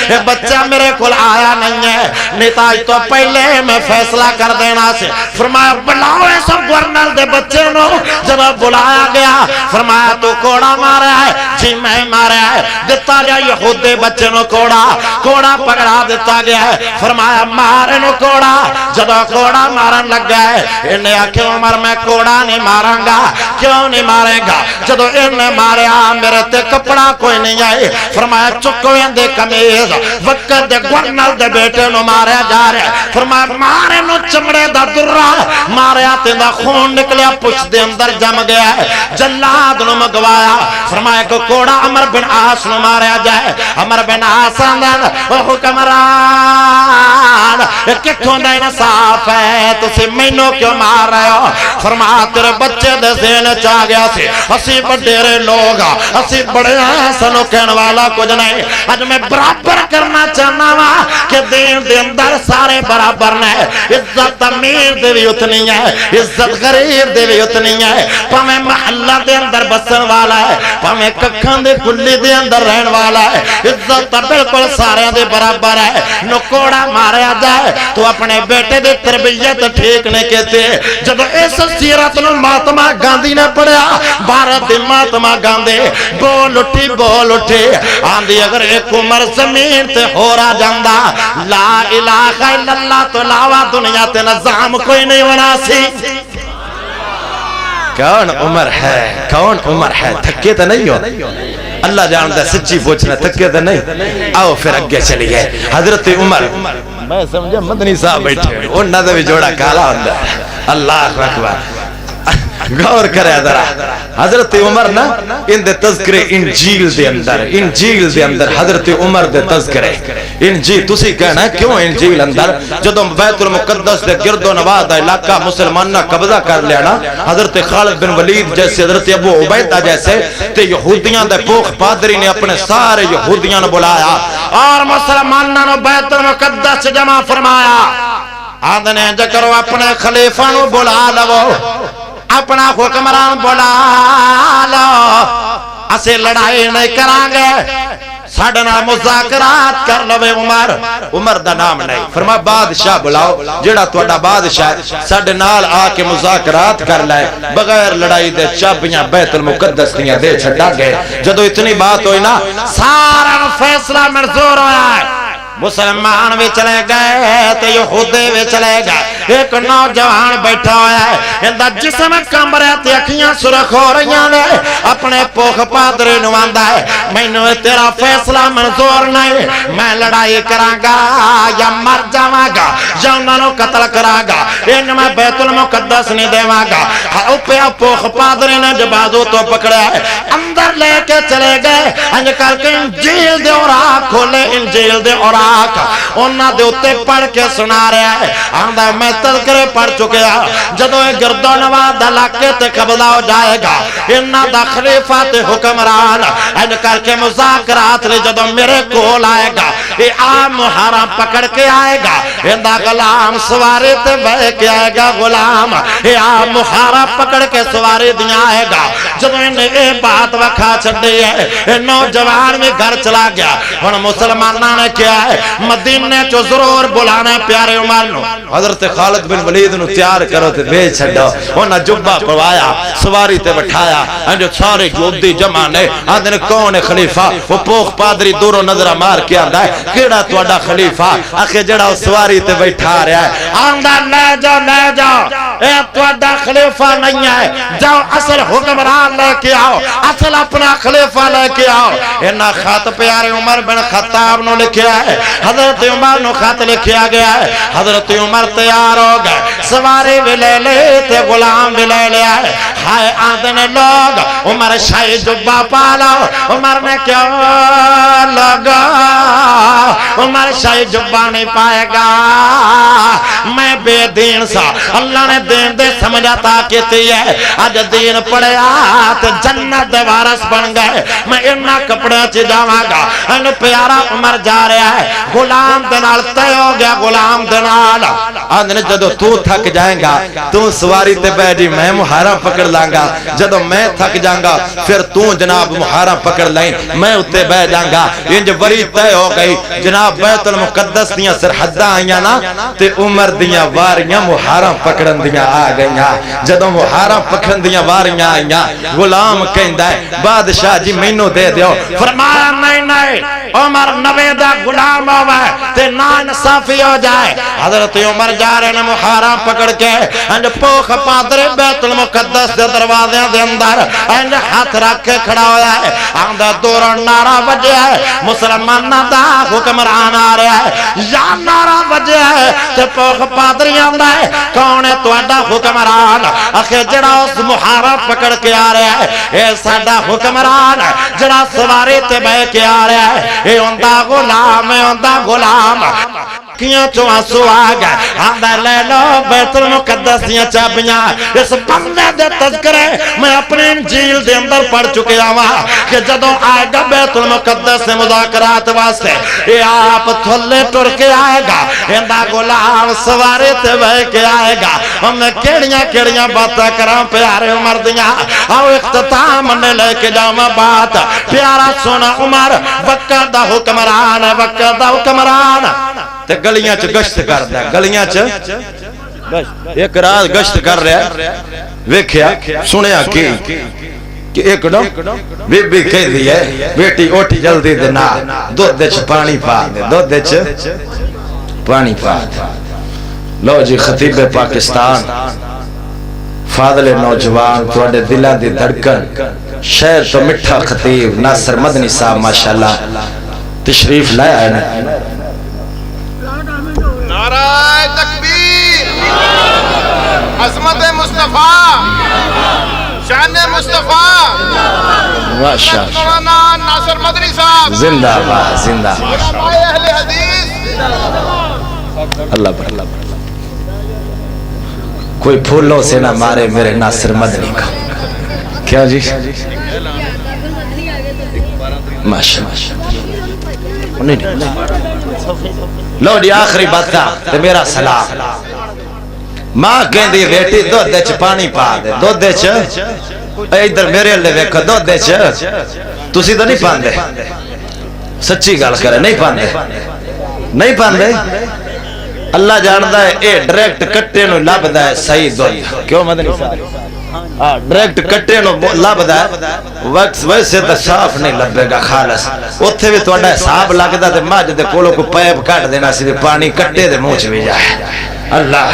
C: یہ بچہ میرے کل آیا نہیں ہے نتاج تو پہلے میں فیصلہ کر دینا سے فرمایا بلاؤ ایسا گورنر دے بچے نو جب بلایا گیا فرمایا تو کوڑا مارا ہے جی میں مارا ہے دیتا گیا یہودی بچے نو کوڑا پکڑا دیتا گیا ہے فرمایا مارے نو کوڑا جب کوڑا مارن لگ گیا ہے انہیں آکھے عمر میں کوڑا نہیں مارن گا کیوں نہیں مارے گا جب انہیں مارے میرے تے کپڑا کوئی نہیں آئے فرمایا چکویں دے کمیز وقت دے گورنر دے بیٹے نو مارے جا رہے فرمایا مارے نو چمڑے دا درہ مارے آتے دا خون نکلیا پچھ دے اندر جم گیا ہے جلاد نو مگوایا فرمایا کہ کوڑا عمر بن عاص نو ماریا جائے عمر بن عاص اندر وہ حکمران کتھوں دا انصاف ہے تسی مینوں کیوں مار رہے ہو فرمایا تیرے بچے دے ذہن چاہ گیا سی اسی بڑے لوگ اسی بڑے سنو کہن والا کچھ نہیں اج میں برابر کرنا چاہنا وا کہ دین دے اندر سارے برابر نے عزت امیر دے بھی اتنی ہے عزت غریب دے بھی اتنی ہے پاویں محلہ دے اندر بسن والا ہے پاویں ککھاں دے کلی دے اندر رہن والا ہے عزت بالکل سارے دے برابر ہے نو کوڑا ماریا جائے تو اپنے بیٹے دے تربیت ٹھیک نہیں کہتے جب اس سیرت نو مہاتما گاندھی نے پڑھیا بھارت دے مہاتما گاندھی بول اٹھی آندھی اگر ایک عمر زمین تے ہو رہا جاندہ لا الہ الا اللہ تو علاوہ دنیا تے نظام کوئی نہیں بنا سی کون عمر ہے تھکے تو نہیں ہو اللہ جانتا ہے سچی پوچھنا تھکے تو نہیں آؤ پھر اگے چلی گئے حضرت عمر میں سمجھا مدنی صاحب بیٹھے انہاں دا بھی جوڑا کالا ہوندہ اللہ اکبر غور کرے ذرا حضرت عمر نا ان دے تذکرے انجیل دے اندر حضرت عمر دے تذکرے انجیل تسی کہنا ہے کیوں انجیل اندر جدو بیت المقدس دے گرد و نواح دا علاقہ مسلمان نہ قبضہ کر لینا حضرت خالد بن ولید جیسے حضرت ابو عبیدہ جیسے تے یہودیاں دے پوخ پادری نے اپنے سارے یہودیاں نے بلایا اور مسلمانوں نے بیت المقدس جمع فرمایا آدھنے جکرو اپنے خلیفہ نو بلا لو اپنا حکمران بلا لو اسے لڑائی نہیں کرانگے ساڑھنا مذاکرات کر لو عمر دا نام نہیں فرما بادشاہ بلاؤ جڑا توڑا بادشاہ ساڑھے نال آکے مذاکرات کر لائے بغیر لڑائی دے چابیاں بیت المقدس دیاں دے چھٹا گئے جدو اتنی بات ہوئی نا سارا فیصلہ منظور ہویا ہے مسلمان بھی چلے گئے تو یہودی بھی چلے گئے ایک نوجوان بیٹھا ہویا ہے اندہ جسم کم رہتے اکھیاں سرخ ہو رہی ہیں اپنے پوکھ پادری نواندہ ہے میں نے تیرا فیصلہ منظور نہیں میں لڑائی کرانگا یا مر جاواگا یا انہوں قتل کراگا ان میں بیت المقدس نہیں دیواگا اوپیا پوکھ پادری نے جبادو تو پکڑا ہے اندر لے کے چلے گئے انج کر کے انجیل دے اور آنکھ کھولے انجیل دے اور انہاں دے اتے پڑھ کے سنا رہا ہے آندھا میں تذکرے پڑھ چکیا جدو گرد و نواح دا علاقے تے قبضہ ہو جائے گا انہاں دا خلیفہ تے حکمران ان کر کے مذاکرات لے جدو میرے کول آئے گا یہ عام محرم پکڑ کے آئے گا اندہ غلام سواری تے بہ کے آئے گا غلام یہ عام محرم پکڑ کے سواری دیا آئے گا جدو انہیں یہ بات وکھا چھڑی ہے نوجوان میں گھر چلا گیا اور مسلمانہ نے کیا ہے مدینے چو ضرور بلانا ہے پیارے عمر نو حضرت خالد بن ولید نو تیار کرو تے بھیج چھڈو انہاں جبہ پوایا سواری تے بٹھایا جو سارے یہودی جمع نے آندن کون ہے خلیفہ وہ پوخ پادری دوروں نظرہ مار کے آندا ہے کیڑا تواڈا خلیفہ آخر جڑا سواری تے بیٹھا رہا ہے آندا لے جاؤ اے تواڈا خلیفہ نہیں ہے جاؤ اصل حکمران لے کے آؤ اصل اپنا خلیفہ لے کے آؤ انہاں خط پیارے عمر بن خطاب نو لکھیا ہے حضرت عمر نو خط لکھیا گیا ہے حضرت عمر تیار ہو گئے سواری بھی لے لے تے غلام بھی لے لیا ہے ہائے آندن لوگ عمر شاہی جبہ پالا عمر نے کیا لگا عمر شاہی جبہ نہیں پائے گا میں بے دین سا اللہ نے دین دے سمجھاتا کہتی ہے آج دین پڑے آت جنت دے وارث بن گئے میں انہا کپڑے چی جاواں گا ان پیارا عمر جا رہا ہے غلام دنال تے ہو گیا غلام دنال آدھنے جدو تو تھک جائیں گا تو سواری تے بیٹھی میں محارہ پکڑ لانگا جدو میں تھک جانگا پھر تو جناب محارہ پکڑ لائیں میں اتے بہ جانگا انج وری تے ہو گئی جناب بیت المقدس دیاں سرحدہ آئیاں نا تے عمر دیاں واریاں محارہ پکڑن دیاں آ گئیاں جدو محارہ پکڑن دیاں واریاں آئیاں غلام کہندہ ہے بادشاہ جی مینو دے دیو فرمایا نہیں عمر نوے دا غلام ہوئے تے نا انصافی ہو جائے حضرت عمر جا رہے نے محارہ پکڑ کے انج پوخ پادر بیت المقدس دے دروازے دے اندر انج ہاتھ رکھ کے کھڑا ہویا ہے آندہ دوران نعرہ بجے ہے مسلمان دا حکمران آ رہا ہے یا نعرہ بجے ہے تے پوخ پادری آندہ ہے کون ہے تواڈا حکمران آخر جڑا اس محارہ پکڑ کے آ رہا ہے اے ساڈا حکمران ہے جڑا سواری تے بہ کے آ رہا ہے اے اندہ غلام ہے اندہ غلام کیوں چو آنسو آگا آندہ لے لو بیت المقدس دیاں چابیاں اس بندے دے تذکرے میں اپنے انجیل دے اندر پڑھ چکے آواں کہ جدوں آئے گا بیت المقدس سے مذاکرات واسطے یہ آپ تھلے ٹر کے آئے گا اندہ غلام سوارے تے بہ کے آئے گا ہم نے کیڑیاں باتاں کرام پیارے عمر دیاں آؤ اختتام نے لے کے جاؤں بات پیارا سونا عمر وقت دا حکمران ہے وقت دا حکمران تے گلیاں چ گشت کر دے گلیاں چ ایک رات گشت کر رہا ہے ویکھیا سنیا کہ ایک نو بی بی کہہ دی ہے بیٹی اوٹھی جلدی دے نا دودھ چ پانی پا دے دودھ چ پانی پا دے لو جی خطیب پاکستان فاضل نوجوان تواڈے دلاں دی دھڑکن شہر تو مٹھا خطیب ناصر مدنی صاحب ماشاءاللہ تشریف لایا ہے نا
E: نعرہ تکبیر عظمت مصطفیٰ شان مصطفیٰ مولانا ناصر مدنی صاحب
C: زندہ باد زندہ
E: علماء اہل حدیث
C: اللہ پر کوئی پھولوں سے نہ مارے میرے ناصر مدنی کا کیا جی ماشاءاللہ لو جی آخری بات کا تے میرا سلام ماں کہندی بیٹی دودھ چ پانی پا دے دودھ چ ادھر میرے لے ویکھو دودھ چ تسی تو نہیں پاندے سچی گل کرے نہیں پاندے اللہ جاندا ہے اے ڈائریکٹ کٹے نو لبدا ہے صحیح دودھ کیوں مدنی صاحب ڈائریکٹ کٹے نو لبدا ہے وقت ویسے تے صاف نہیں لبے گا خالص اوتھے بھی تہاڈا حساب لگدا تے مجھ دے کولوں کو پیپ کٹ دینا سی پانی کٹے دے منہ چ وی جائے اللہ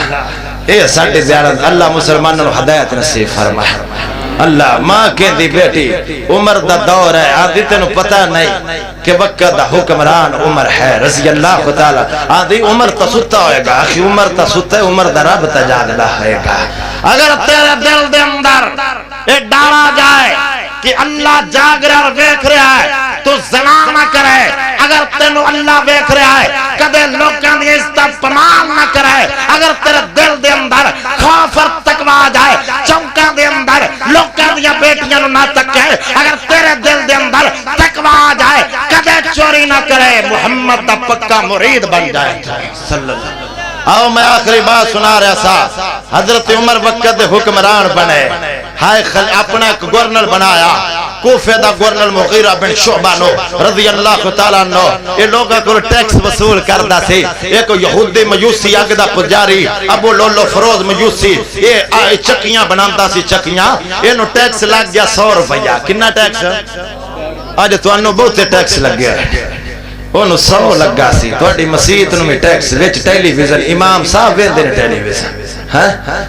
C: اے ساڈے زیارت اللہ مسلمانوں کو ہدایت نصیب فرمائے اللہ ماں کہندی بیٹی عمر دا دور ہے آدھی تینوں پتہ نہیں کہ وقت دا حکمران عمر ہے رضی اللہ تعالی آدھی عمر تا ستا ہوئے گا آخی عمر تا ستا ہے عمر دا رب تا جاگدہ ہوئے گا اگر تیرے دل دے اندر ایک ڈالا جائے کہ اللہ جاگ رہا اور ویکھ رہا ہے تو زنا نہ کرے اگر تینوں اللہ ویکھ رہا ہے کدے لوگاں دی عزت پمال نہ کرے اگر تیرے دل دے اندر خوف اور تقوی جائے چوکاں دے اندر لوگاں دی بیٹیاں نو نہ تکے اگر تیرے دل دے اندر تقوی جائے کدے چوری نہ کرے محمد دا پکا مرید بن جائے صلی اللہ آؤ میں آخری بات سنا رہا سا حضرت عمر وقت حکمران بنے ہائے اپنا ایک گورنر بنایا کوفے دا گورنر مغیرہ بن شعبہ نو رضی اللہ تعالیٰ عنہ یہ لوگا کو ٹیکس وصول کردا سی ایک یہودی مجوسی اگدا پجاری ابو لولو فروز مجوسی یہ چکیاں بناندا سی چکیاں اینو ٹیکس لگ گیا 100 روپیہ کنا ٹیکس آج تو انو بہتے ٹیکس لگ گیا انو 100 لگا سی توڑی مسیحت نو میں ٹیکس ویچ ٹیلی ویزن امام صاحب ویندے نے ٹیلی ویزن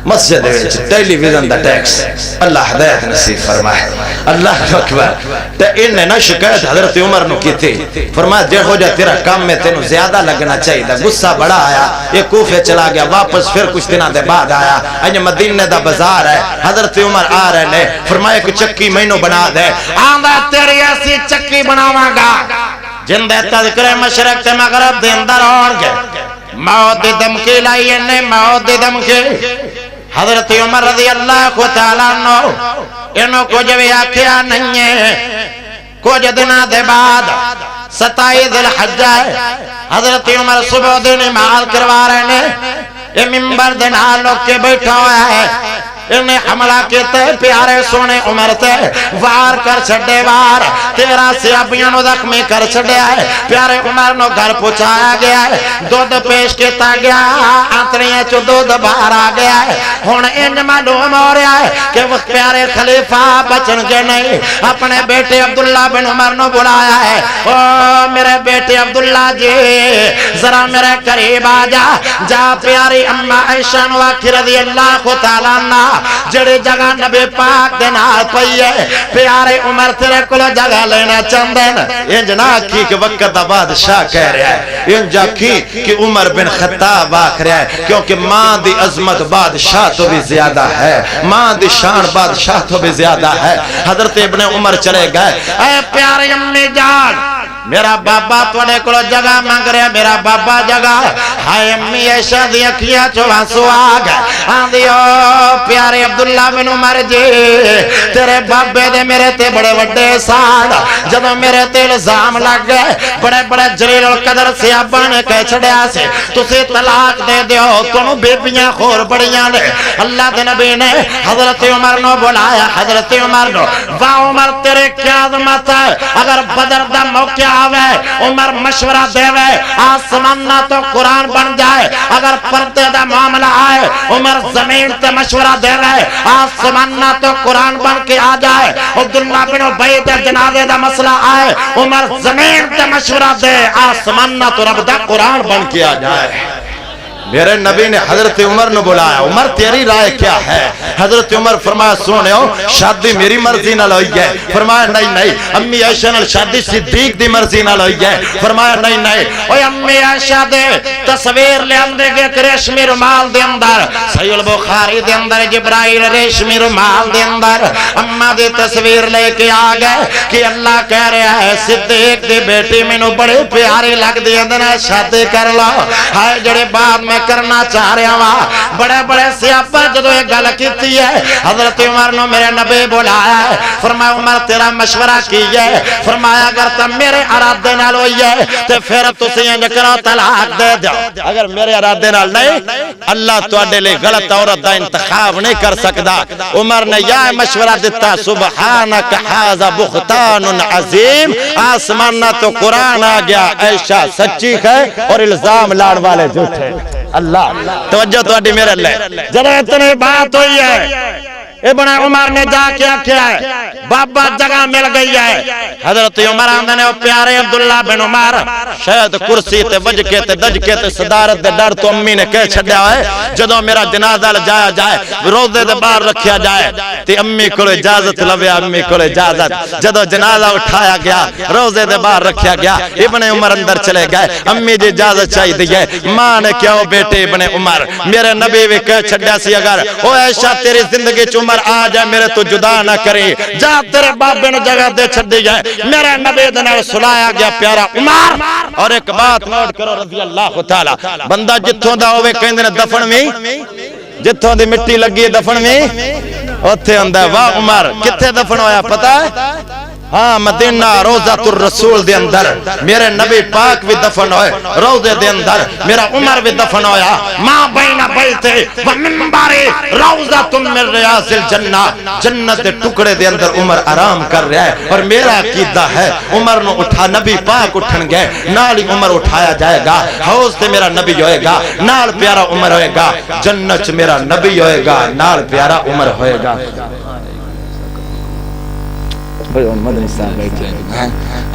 C: مسجد ویچ ٹیلی ویزن دا ٹیکس اللہ ہدایت نصیب فرمائے اللہ اکبر تے انہیں نہ شکایت حضرت عمر نو کی تھی فرمایا جے ہو جا تیرا کام میں تینو زیادہ لگنا چاہیے دا غصہ بڑا آیا یہ کوفے چلا گیا واپس پھر کچھ دنہ دے بعد آیا انہیں مدینہ دا بازار ہے حضرت عمر آ رہے لے فرمایا کہ چکی مینو بنا دے آندہ تیری ایسی چکی بناواں گا جن دے تذکر مشرق تے مغرب دے اندر اور گے موت دی دمکی لائی انہیں موت دی دمکی حضرت عمر رضی اللہ تعالیٰ عنہ انہوں کو جو آکھیا نہیں ہے کچھ دنہ دے بعد 27 ذی الحجہ ہے حضرت عمر صبح دن نماز کروا رہے ہیں یہ منبر دن لوگ کے بیٹھا ہوا ہے انہیں حملہ کیتے پیارے سونے عمر تے وار کر چھڑے وار 13 سیابیاں نو زخمی کر چھڑے آئے پیارے عمر نو گھر پہنچایا گیا ہے دودھ پیش کیتا گیا آنتریاں چو دودھ باہر آ گیا ہے ہن ان معلوم ہو رہا ہے کہ وہ پیارے خلیفہ بچن کے نہیں اپنے بیٹے عبداللہ بن عمر نو بلایا ہے او میرے بیٹے عبداللہ جی ذرا میرے قریب آ جا پیاری اماں عائشہ نو آکھی رضی اللہ تعالیٰ عنہ جڑے جگہ نبی پاک دے نال پئی ہے پیارے عمر تیرے کولو جگہ لینا چاہندے نے انج نہ کی کہ وقت دا بادشاہ کہہ رہا ہے انج کی کہ عمر بن خطاب آکھ رہا ہے کیونکہ ماں دی عظمت بادشاہ تو بھی زیادہ ہے ماں دی شان بادشاہ تو بھی زیادہ ہے حضرت ابن عمر چلے گئے اے پیارے امی جان میرا بابا توڑے کلو جگہ مانگ رہا میرا بابا جگہ ہائے امی عائشہ دی اکھیاں چو آنسو آگ آندیو پیارے عبداللہ بن عمر جی تیرے بابے دے میرے تے بڑے وڈے سال جدو میرے تے الزام لگ گئے بڑے بڑے جلیل القدر سیابہ نے کہہ چھڑیا سے تُسے طلاق دے دیو تنو بیبیاں خور بڑیاں نے اللہ دے نبی نے حضرت عمر نو بلایا حضرت عمر نو واہ عمر تیرے کیا عظمت ہے اگر بدر دا موقع آوے عمر مشورہ دے وے آسمان نہ تو قرآن بن جائے اگر پردے دا معاملہ آئے عمر زمین تے مشورہ دے وے آسمان نہ تو قرآن بن کے آ جائے عبداللہ بن ابی دے جنازے دا مسئلہ آئے عمر زمین تے مشورہ دے آسمان نہ تو رب دا قرآن بن کے آ جائے میرے نبی نے حضرت عمر نے بلایا عمر تیری رائے کیا ہے حضرت عمر فرمایا سنو شادی میری مرضی نہ ہوئی ہے فرمایا نہیں امی عائشہ نال شادی صدیق دی مرضی نہ ہوئی ہے فرمایا نہیں اوے امی عائشہ دے تصویر لے اندے گے ریشمی رومال دے اندر صحیح البخاری دے اندر جبرائیل ریشمی رومال دے اندر اما دی تصویر لے کے آ گئے کہ اللہ کہہ رہا ہے صدیق دی بیٹی مینوں بڑے پیاری لگ دی اندر شادی کر لو ہائے جڑے بعد میں کرنا چاہ رہا ہوا بڑے بڑے سیابہ جدو ایک گل کیتی ہے حضرت عمر نے میرے نبی بلایا ہے فرمایا عمر تیرا مشورہ کی ہے فرمایا اگر تم میرے ارادے نال ہوئی ہے تو پھر تسی انج کرو طلاق دے دو اگر میرے ارادے نال نہیں اللہ تواڈے لئی غلط عورت دا انتخاب نہیں کر سکدا عمر نے یہ مشورہ دیتا سبحانک ھذا بہتان عظیم آسمان نہ تو قرآن آ گیا عائشہ سچی ہے اور الزام لاڑ والے جھوٹے اللہ توجہ تو میرے اللہ جب اتنی بات ہوئی ہے ابن عمر نے جا کے کیا ہے بابا جگہ مل گئی ہے حضرت عمر آمدے نے پیارے عبداللہ بن عمر شاید کرسی تے وج کے تے دج کے تے صدارت دے ڈر تو امی نے کہہ چھڑیا ہے جدوں میرا جنازہ لجایا جائے روزے دے باہر رکھیا جائے تے امی کو اجازت لوے امی کو اجازت جدوں جنازہ اٹھایا گیا روزے دے باہر رکھیا گیا ابن عمر اندر چلے گئے امی جی اجازت چاہیے دی ہے ماں نے کیا بیٹے ابن عمر میرے نبی بھی کہہ چھڑیا سی اگر او عائشہ تیری زندگی چ آ جائے میرے تو جدا نہ کرے جا تیرے بابے نے جگہ دے چھڑ دی جائے میرے نبی دے نال سلایا گیا پیارا عمر اور ایک بات نوٹ کرو رضی اللہ تعالی بندہ جتھوں دا ہوے کہندے نے دفن وی جتھوں دی مٹی لگی دفن وی اوتھے ہوندا واہ عمر کتھے دفن ہویا پتہ ہے ہاں مدینہ روضۃ الرسول دے اندر میرے نبی پاک بھی دفن ہوئے، روضے دے اندر میرا عمر بھی دفن ہویا، ماں بین بیتے و منبر روضۃ من ریاض الجنہ، جنت دے ٹکڑے دے اندر عمر آرام کر رہا ہے۔ اور میرا عقیدہ ہے عمر نو اٹھا نبی پاک اٹھن گئے نال ہی عمر اٹھایا جائے گا، حوض تے میرا نبی ہوئے گا نال پیارا عمر ہوئے گا، جنت میرا نبی ہوئے گا نال پیارا عمر ہوئے گا۔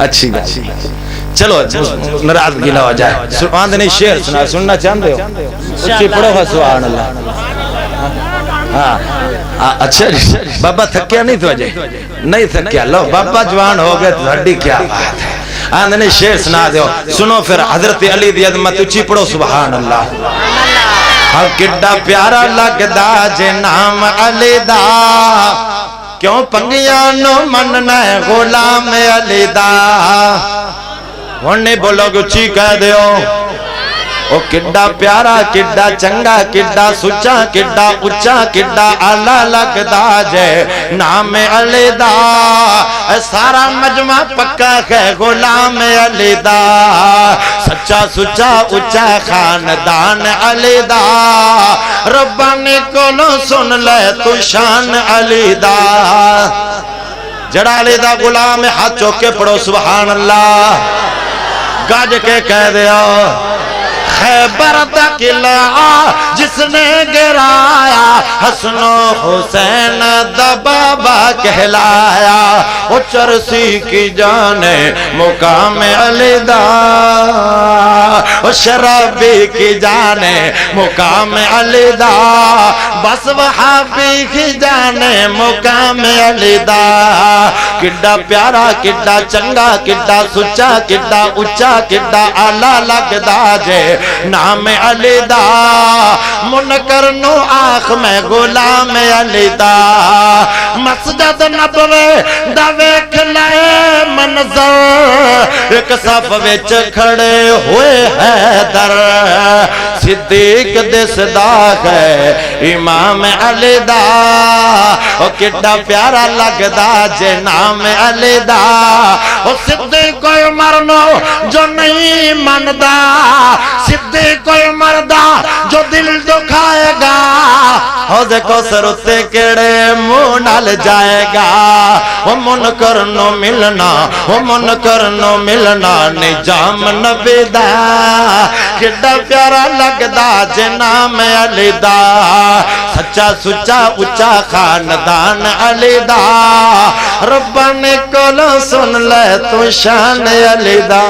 C: اچھی بات، چلو ناراضگی نہ ہو جائے، سبحان نہیں شعر سنا سننا چاہتے ہو اچھی پڑھو گا سبحان اللہ۔ ہاں اچھا جی بابا تھکیا نہیں تو جائے نہیں تھکیا، لو بابا جوان ہو گئے تو ہڈی کیا بات ہے، آندھنے شعر سنا دیو سنو پھر حضرت علی دی عظمت اچھی پڑھو سبحان اللہ۔ ہاں کڈا پیارا لگدا جے نام علی دا، کیوں پنگیاں نو مننا ہے غلام علی دا، ہونے بولو گچی کہہ دیو، او کڈا پیارا کڈا چنگا کڈا سچا کڈا اچا کڈا آلہ لگدا جے نام علی دا، سارا مجمع پکا ہے غلام علی دا، سچا سچا اچا خاندان علی دا، ربانی کولو سن لے تو شان علی دا، جڑا علی دا غلام ہاتھ چوکے پڑھو سبحان اللہ، گاج کے کہہ دیا خیبر دا قلعہ جس نے گرایا، حسن و حسین دا بابا کہلایا، او چرسی کی جانے مقام علی دا، او شرابی کی جانے مقام علی دا، بس وہابی کی جانے مقام علی دا، کڈا پیارا کڈا چنگا کڈا سچا کڈا اچا کڈا آلہ لگدا جے نام علی دا، منکر نو آنکھ میں غلام علی دا، مسجد نبوی دا ویکھ لائے منظر، ایک صف وچ کھڑے ہوئے حیدر، صدیق دے صداق ہے امام علی دا، او کڈا پیارا لگدا جے نام علی دا، او صدیق عمر نو جو نہیں مندا، صدیق عمر دا جو دل دکھائے گا، حوض کوثر اتے کیڑے منہ نال جائے گا، وہ منکر نو ملنا وہ منکر نو ملنا نجام نبی دا، کڈا پیارا لگدا جے نام علی دا، سچا سچا اچا خاندان علی دا، ربانی کولو سن لے تو شان علی دا۔